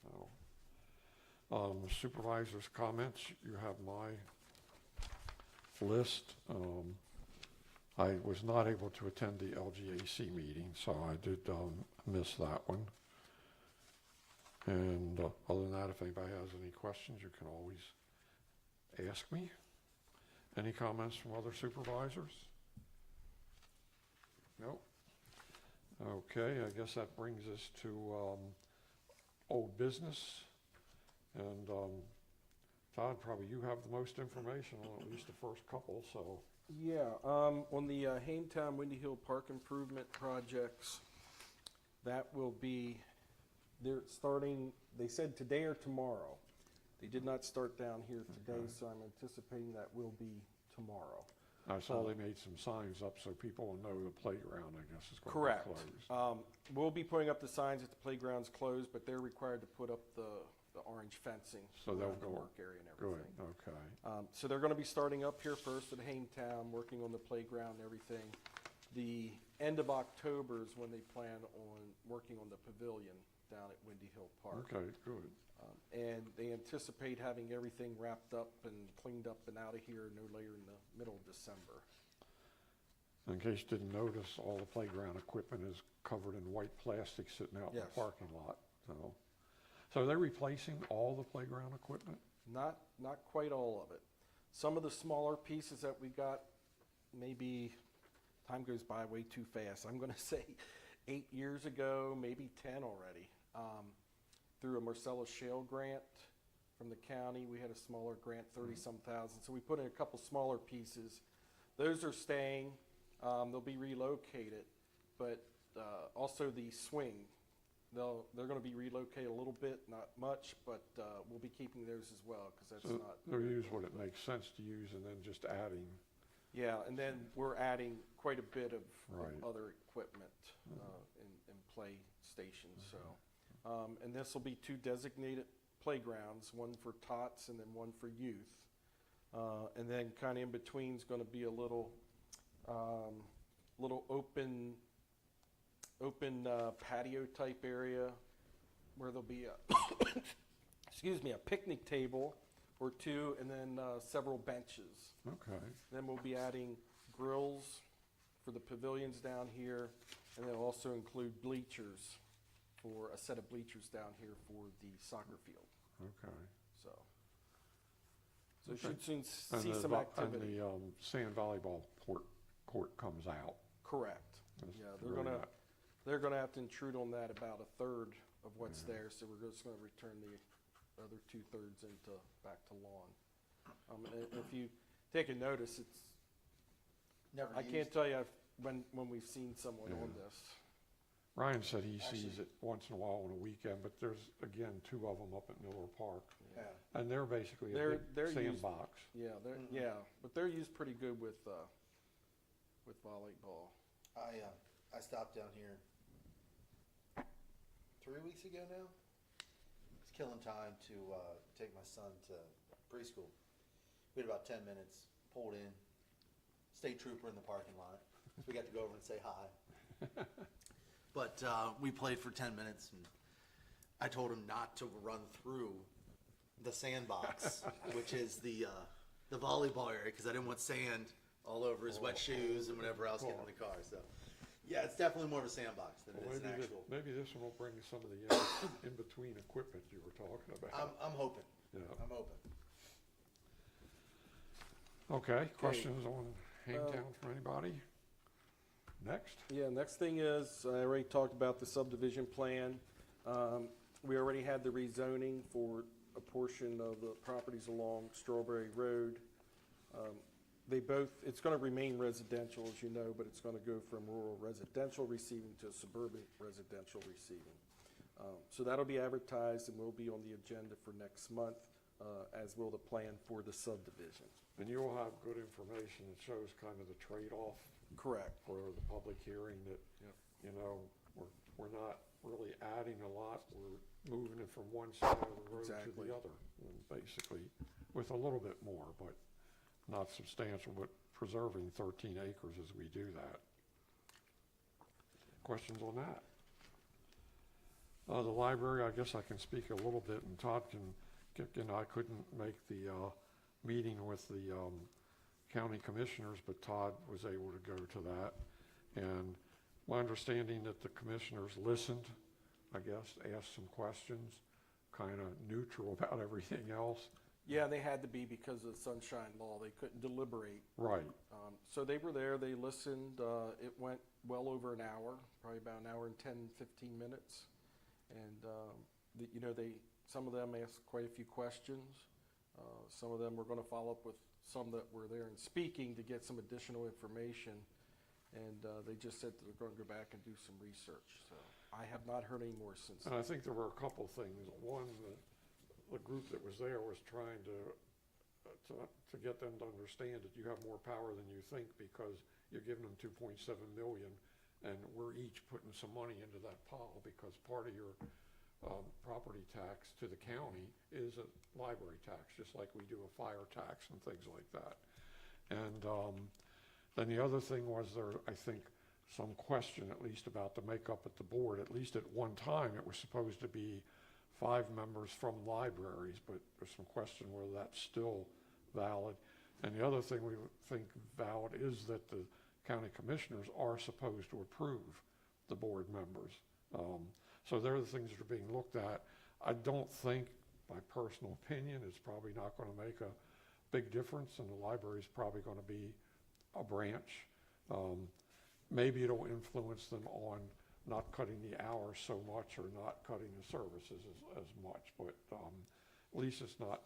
Speaker 1: So, supervisors' comments, you have my list. I was not able to attend the LGAC meeting, so I did miss that one. And other than that, if anybody has any questions, you can always ask me. Any comments from other supervisors? Nope. Okay, I guess that brings us to old business. And Todd, probably you have the most information on at least the first couple, so.
Speaker 5: Yeah, on the Hametown Windy Hill Park improvement projects, that will be, they're starting, they said today or tomorrow. They did not start down here today,
Speaker 1: Okay.
Speaker 5: so I'm anticipating that will be tomorrow.
Speaker 1: I saw they made some signs up so people will know the playground, I guess, is going to be
Speaker 5: Correct.
Speaker 1: closed.
Speaker 5: We'll be putting up the signs that the playground's closed, but they're required to put up the orange fencing
Speaker 1: So they'll
Speaker 5: around the
Speaker 1: go-
Speaker 5: work area and
Speaker 1: Good,
Speaker 5: everything.
Speaker 1: okay.
Speaker 5: So they're gonna be starting up here first at Hametown, working on the playground and everything. The end of October is when they plan on working on the pavilion down at Windy Hill Park.
Speaker 1: Okay, good.
Speaker 5: And they anticipate having everything wrapped up and cleaned up and out of here no later in the middle of December.
Speaker 1: In case you didn't notice, all the playground equipment is covered in white plastic sitting out in the
Speaker 5: Yes.
Speaker 1: parking lot, so they're replacing all the playground equipment?
Speaker 5: Not quite all of it. Some of the smaller pieces that we got, maybe, time goes by way too fast. I'm gonna say 8 years ago, maybe 10 already. Through a Marcellus Shale grant from the county, we had a smaller grant, 30-some thousand. So we put in a couple smaller pieces. Those are staying. They'll be relocated, but also the swing. They're going to be relocated a little bit, not much, but we'll be keeping those as well because that's
Speaker 1: So
Speaker 5: not.
Speaker 1: they'll use what it makes sense to use and then just adding.
Speaker 5: Yeah, and then we're adding quite a bit of
Speaker 1: Right.
Speaker 5: other equipment in play stations. So, and this will be 2 designated playgrounds, one for tots and then one for youth. And then kind of in between is going to be a little open patio type area where there'll be a picnic table or 2 and then several benches.
Speaker 1: Okay,
Speaker 5: Then we'll be adding grills for the pavilions down here, and they'll also include bleachers for a set of bleachers down here for the soccer field.
Speaker 1: okay.
Speaker 5: So we should soon
Speaker 1: And
Speaker 5: see
Speaker 1: the
Speaker 5: some activity.
Speaker 1: And the sand volleyball court comes out.
Speaker 5: Correct.
Speaker 1: That's
Speaker 5: Yeah,
Speaker 1: really
Speaker 5: they're gonna have to intrude on that about a third of what's there, so we're just gonna return the other 2/3 into back to lawn. And if you take a notice, it's
Speaker 3: Never
Speaker 5: I can't tell you when we've seen someone on
Speaker 1: Yeah.
Speaker 5: this.
Speaker 1: Ryan said he sees it once in a while on a weekend, but there's, again, 2 of them up at Miller Park.
Speaker 3: Yeah.
Speaker 1: And they're basically a
Speaker 5: They're
Speaker 1: big
Speaker 5: used-
Speaker 1: sandbox.
Speaker 5: Yeah, but they're used pretty good with volleyball.
Speaker 2: I stopped down here 3 weeks ago now. It's killing time to take my son to preschool. We had about 10 minutes, pulled in, state trooper in the parking lot. So we got to go over and say hi. But we played for 10 minutes, and I told him not to run through the sandbox, which is the volleyball area, because I didn't want sand all over his wet shoes and whatever else getting in the car. So, yeah, it's definitely more of a sandbox than it
Speaker 1: Well,
Speaker 2: is an actual.
Speaker 1: maybe this one will bring some of the in-between equipment you were talking about.
Speaker 2: I'm hoping.
Speaker 1: Yeah.
Speaker 2: I'm hoping.
Speaker 1: Okay, questions on Hangtown from anybody? Next?
Speaker 5: Yeah, next thing is, I already talked about the subdivision plan. We already had the rezoning for a portion of the properties along Strawberry Road. It's gonna remain residential, as you know, but it's gonna go from rural residential receiving to suburban residential receiving. So that'll be advertised and will be on the agenda for next month, as will the plan for the subdivision.
Speaker 1: And you will have good information that shows kind of the trade-off
Speaker 5: Correct.
Speaker 1: for the public hearing that, you know, we're not really adding a lot. We're moving it from one side of the road to
Speaker 5: Exactly.
Speaker 1: the other, basically, with a little bit more, but not substantial, but preserving 13 acres as we do that. Questions on that? The library, I guess I can speak a little bit, and Todd can, I couldn't make the meeting with the county commissioners, but Todd was able to go to that. And my understanding that the commissioners listened, I guess, asked some questions, kind of neutral about everything else.
Speaker 5: Yeah, they had to be because of the sunshine law. They couldn't deliberate.
Speaker 1: Right.
Speaker 5: So they were there, they listened. It went well over an hour, probably about an hour and 10, 15 minutes. And, some of them asked quite a few questions. Some of them were going to follow up with some that were there and speaking to get some additional information. And they just said that they're going to go back and do some research. So I have not heard any more since.
Speaker 1: And I think there were a couple things. One, the group that was there was trying to get them to understand that you have more power than you think because you're giving them 2.7 million and we're each putting some money into that pile because part of your property tax to the county is a library tax, just like we do a fire tax and things like that. And then the other thing was there, I think, some question at least about the makeup at the board. At least at one time it was supposed to be 5 members from libraries, but there's some question whether that's still valid. And the other thing we think valid is that the county commissioners are supposed to approve the board members. So they're the things that are being looked at. I don't think, my personal opinion, it's probably not going to make a big difference, and the library is probably going to be a branch. Maybe it'll influence them on not cutting the hours so much or not cutting the services as much, but at least it's not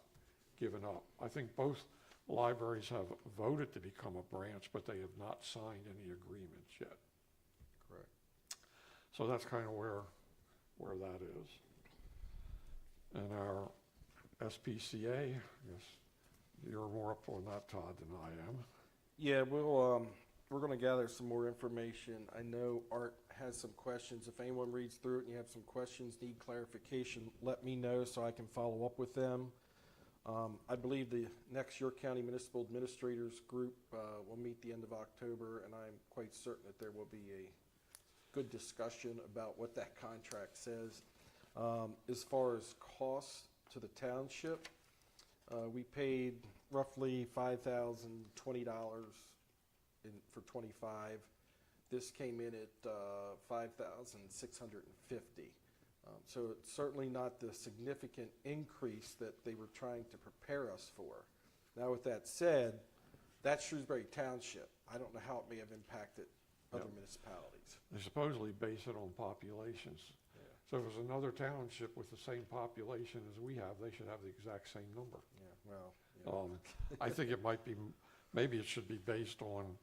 Speaker 1: given up. I think both libraries have voted to become a branch, but they have not signed any agreements yet.
Speaker 9: Correct.
Speaker 1: So that's kind of where that is. And our SPCA, I guess you're more up on that, Todd, than I am.
Speaker 5: Yeah, we're going to gather some more information. I know Art has some questions. If anyone reads through it and you have some questions, need clarification, let me know so I can follow up with them. I believe the next York County Municipal Administrators Group will meet the end of October, and I'm quite certain that there will be a good discussion about what that contract says. As far as costs to the township, we paid roughly $5,020 for 25. This came in at $5,650. So it's certainly not the significant increase that they were trying to prepare us for. Now, with that said, that's Shrewsbury Township. I don't know how it may have impacted other municipalities.
Speaker 1: They supposedly base it on populations. So if there's another township with the same population as we have, they should have the exact same number.
Speaker 5: Yeah, well,
Speaker 1: I think it might be, maybe it should be based on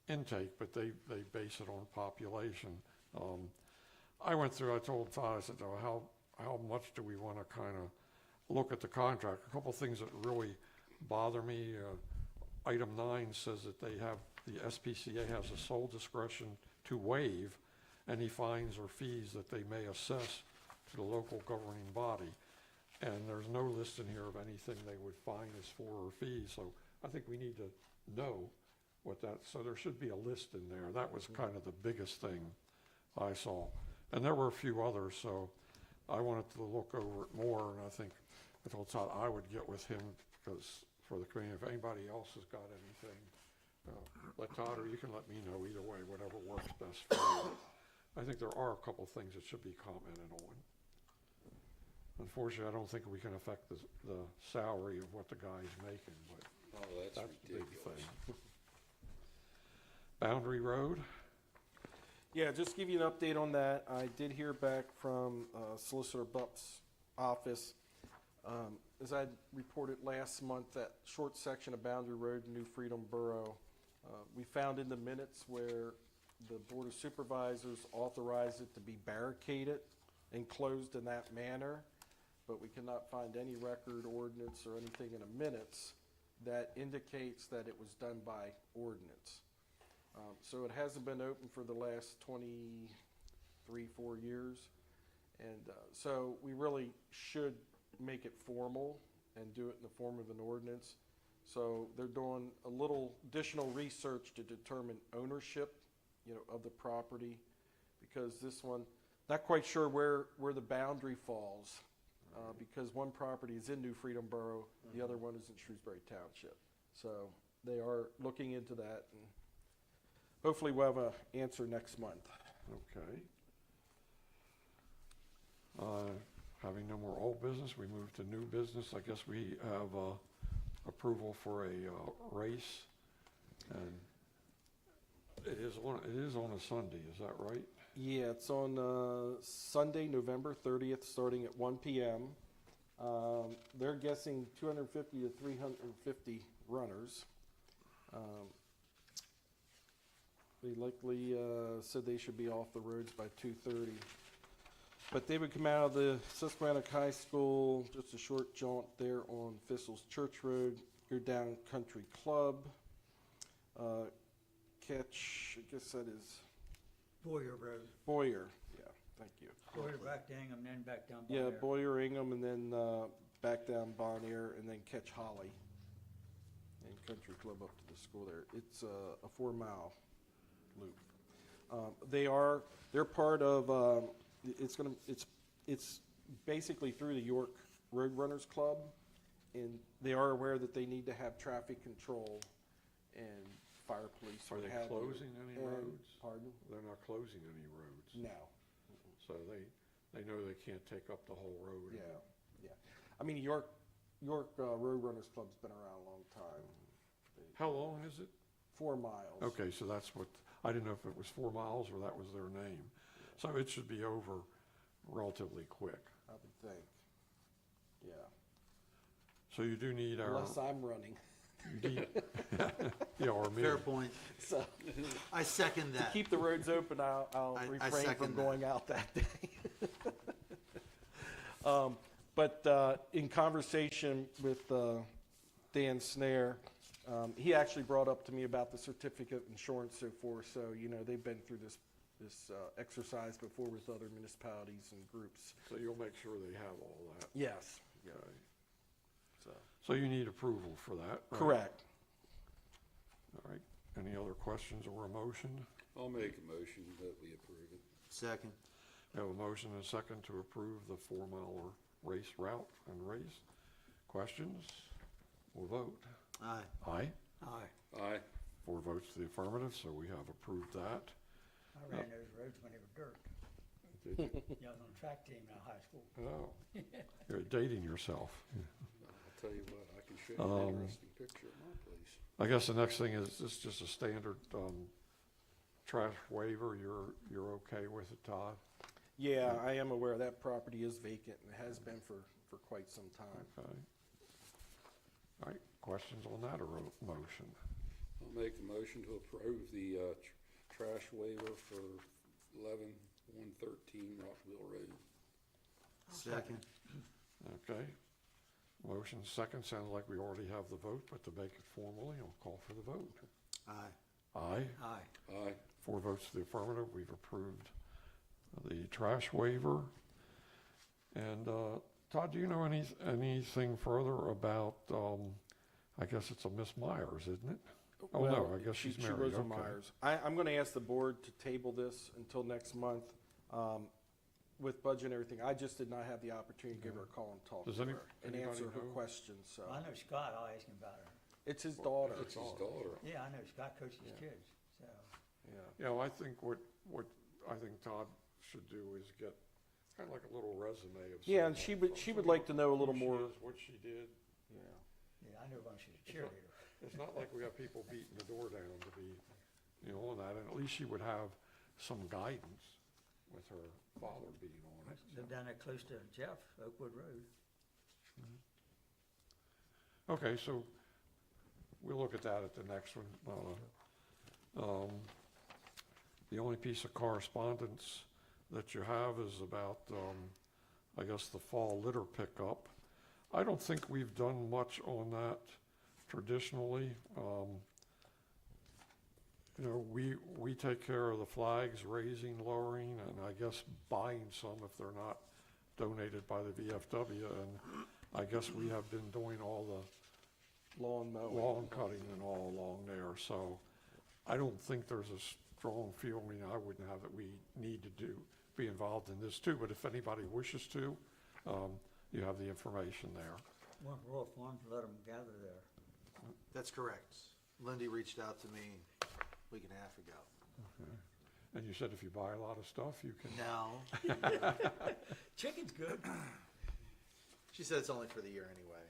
Speaker 1: intake, but they base it on population. I went through, I told Todd, I said, oh, how much do we want to kind of look at the contract? A couple things that really bother me. Item 9 says that the SPCA has the sole discretion to waive any fines or fees that they may assess to the local governing body. And there's no list in here of anything they would fine us for or fees. So I think we need to know what that, so there should be a list in there. That was kind of the biggest thing I saw. And there were a few others, so I wanted to look over it more, and I think I told Todd I would get with him because for the community, if anybody else has got anything, let Todd, or you can let me know either way, whatever works best for you. I think there are a couple things that should be commented on. Unfortunately, I don't think we can affect the salary of what the guy's making, but
Speaker 6: Oh, that's
Speaker 1: the big
Speaker 6: ridiculous.
Speaker 1: thing. Boundary Road,
Speaker 5: yeah, just give you an update on that. I did hear back from Solicitor Bupp's office. As I reported last month, that short section of Boundary Road in New Freedom Borough, we found in the minutes where the Board of Supervisors authorized it to be barricaded and closed in that manner, but we cannot find any record, ordinance, or anything in the minutes that indicates that it was done by ordinance. So it hasn't been open for the last 4 years. And so we really should make it formal and do it in the form of an ordinance. So they're doing a little additional research to determine ownership, of the property, because this one, not quite sure where the boundary falls, because one property is in New Freedom Borough, the other one is in Shrewsbury Township. So they are looking into that, and hopefully we'll have an answer next month.
Speaker 1: Okay. Having no more old business, we move to new business. I guess we have approval for a race, and it is on a Sunday, is that right?
Speaker 5: Yeah, it's on Sunday, November 30th, starting at 1 p.m. They're guessing 250 to 350 runners. They likely said they should be off the roads by 2:30. But they would come out of the Susquehannock High School, just a short jaunt there on Thistle's Church Road, go down Country Club, catch, I guess that is
Speaker 4: Boyer Road,
Speaker 5: Boyer, yeah, thank you.
Speaker 4: Boyer back to Ingham, then back down.
Speaker 5: Yeah,
Speaker 4: Boyer.
Speaker 5: Boyer, Ingham, and then back down Bon Air, and then catch Holly and Country Club up to the school there. It's a 4-mile loop. They're part of, it's basically through the York Road Runners Club, and they are aware that they need to have traffic control and fire police.
Speaker 1: Are they closing any roads?
Speaker 5: Pardon?
Speaker 1: They're not closing any roads.
Speaker 5: No.
Speaker 1: So they know they can't take up the whole road.
Speaker 5: Yeah, yeah. I mean, York Road Runners Club's been around a long time.
Speaker 1: How long is it?
Speaker 5: 4 miles.
Speaker 1: Okay, so that's what, I didn't know if it was 4 miles or that was their name. So it should be over relatively quick.
Speaker 5: I would think. Yeah.
Speaker 1: So you do need our.
Speaker 5: Unless I'm running.
Speaker 1: Yeah, or me.
Speaker 3: Fair point.
Speaker 5: So,
Speaker 3: I second
Speaker 5: to
Speaker 3: that.
Speaker 5: keep the roads open, I'll
Speaker 3: I
Speaker 5: refrain
Speaker 3: second
Speaker 5: from
Speaker 3: that.
Speaker 5: going out that day. But in conversation with Dan Snare, he actually brought up to me about the certificate of insurance so forth. So, they've been through this exercise before with other municipalities and groups.
Speaker 1: So you'll make sure they have all that.
Speaker 5: Yes.
Speaker 1: Okay.
Speaker 5: So.
Speaker 1: So you need approval for that, right?
Speaker 5: Correct.
Speaker 1: All right. Any other questions or a motion?
Speaker 6: I'll make a motion that we approve it.
Speaker 3: Second.
Speaker 1: We have a motion and a second to approve the 4-mile race route and race. Questions? We'll vote.
Speaker 3: Aye.
Speaker 1: Aye.
Speaker 4: Aye.
Speaker 6: Aye.
Speaker 1: 4 votes to the affirmative, so we have approved that.
Speaker 4: I ran those roads when they were dirt.
Speaker 1: Did you?
Speaker 4: Yeah, I was on the track team in high school.
Speaker 1: Oh, you're dating yourself.
Speaker 6: I'll tell you what, I can show you an interesting picture of my place.
Speaker 1: I guess the next thing is, this just a standard trash waiver. You're okay with it, Todd?
Speaker 5: Yeah, I am aware that property is vacant and it has been for quite some time.
Speaker 1: Okay. All right, questions on that or a motion?
Speaker 6: I'll make the motion to approve the trash waiver for 11-113 Rockville Road.
Speaker 3: Second.
Speaker 1: Okay. Motion second, sounds like we already have the vote, but to make it formally, I'll call for the vote.
Speaker 3: Aye.
Speaker 1: Aye.
Speaker 4: Aye.
Speaker 6: Aye.
Speaker 1: 4 votes to the affirmative, we've approved the trash waiver. And Todd, do you know anything further about, I guess it's a Miss Myers, isn't it? Oh,
Speaker 5: Well,
Speaker 1: no, I guess she's married,
Speaker 5: Rosa
Speaker 1: okay.
Speaker 5: Myers. I'm going to ask the board to table this until next month with budget and everything. I just did not have the opportunity to give her a call and talk
Speaker 1: Does
Speaker 5: to
Speaker 1: any-
Speaker 5: her and
Speaker 1: anybody
Speaker 5: answer her
Speaker 1: know?
Speaker 5: questions. So
Speaker 4: I know Scott, I'll ask him about her.
Speaker 5: it's his daughter.
Speaker 6: It's his daughter.
Speaker 4: Yeah, I know Scott coaches kids, so.
Speaker 5: Yeah.
Speaker 1: You know, I think what I think Todd should do is get kind of like a little resume of.
Speaker 5: Yeah, and
Speaker 1: someone,
Speaker 5: she would like to know a little
Speaker 1: who she
Speaker 5: more.
Speaker 1: is, what she did.
Speaker 5: Yeah.
Speaker 4: Yeah, I know when she's a cheerleader.
Speaker 1: It's not like we got people beating the door down to be, on that, and at least she would have some guidance with her father being on it.
Speaker 4: Live down there close to Jeff, Oakwood Road.
Speaker 1: Okay, so we'll look at that at the next one. The only piece of correspondence that you have is about, I guess, the fall litter pickup. I don't think we've done much on that traditionally. We take care of the flags, raising, lowering, and I guess buying some if they're not donated by the VFW. And I guess we have been doing all the
Speaker 5: Lawn mowing.
Speaker 1: lawn cutting and all along there. So I don't think there's a strong feeling, I wouldn't have, that we need to be involved in this too. But if anybody wishes to, you have the information there.
Speaker 4: One for all farms, let them gather there.
Speaker 3: That's correct. Lindy reached out to me a week and a half ago.
Speaker 1: And you said if you buy a lot of stuff, you can,
Speaker 3: No.
Speaker 4: Chicken's good.
Speaker 3: She said it's only for the year anyway.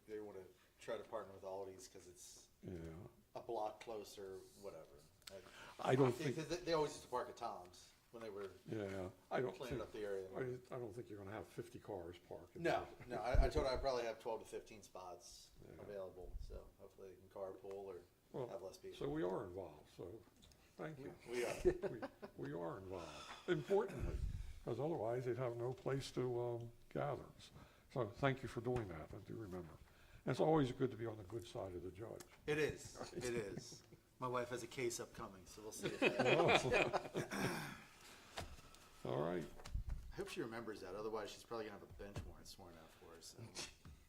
Speaker 3: They want to try to partner with Aldi's because it's
Speaker 1: yeah.
Speaker 3: a block closer, whatever.
Speaker 1: I don't think,
Speaker 3: They always used to park at Tom's when they were
Speaker 1: yeah, I don't think,
Speaker 3: cleaning up the area.
Speaker 1: I don't think you're gonna have 50 cars parked.
Speaker 3: No, no. I told her I'd probably have 12 to 15 spots
Speaker 1: Yeah.
Speaker 3: available, so hopefully they can carpool or
Speaker 1: Well,
Speaker 3: have less people.
Speaker 1: so we are involved, so thank you.
Speaker 3: We are.
Speaker 1: We are involved, importantly, because otherwise they'd have no place to gather. So thank you for doing that, I do remember. And it's always good to be on the good side of the judge.
Speaker 3: It is. It is. My wife has a case upcoming, so we'll see.
Speaker 1: All right,
Speaker 3: I hope she remembers that. Otherwise, she's probably gonna have a bench warrant sworn out for us.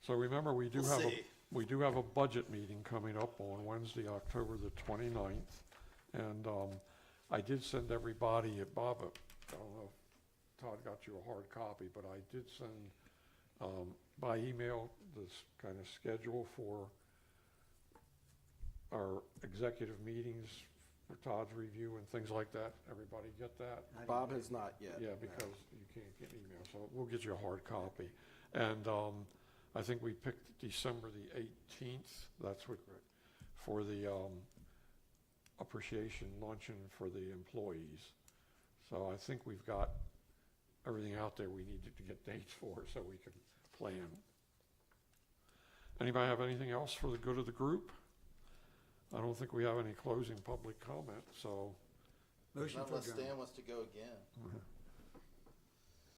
Speaker 1: so remember, we do
Speaker 3: We'll
Speaker 1: have
Speaker 3: see.
Speaker 1: we do have a budget meeting coming up on Wednesday, October the 29th. And I did send everybody, Bob, I don't know if Todd got you a hard copy, but I did send by email this kind of schedule for our executive meetings for Todd's review and things like that. Everybody get that?
Speaker 5: Bob has not yet.
Speaker 1: Yeah, because you can't get email, so we'll get you a hard copy. And I think we picked December the 18th, that's what, for the appreciation luncheon for the employees. So I think we've got everything out there we needed to get dates for so we can plan. Anybody have anything else for the good of the group? I don't think we have any closing public comment, so
Speaker 4: Motion
Speaker 3: Not
Speaker 4: to
Speaker 3: unless
Speaker 4: adjourn.
Speaker 3: Stan wants to go again.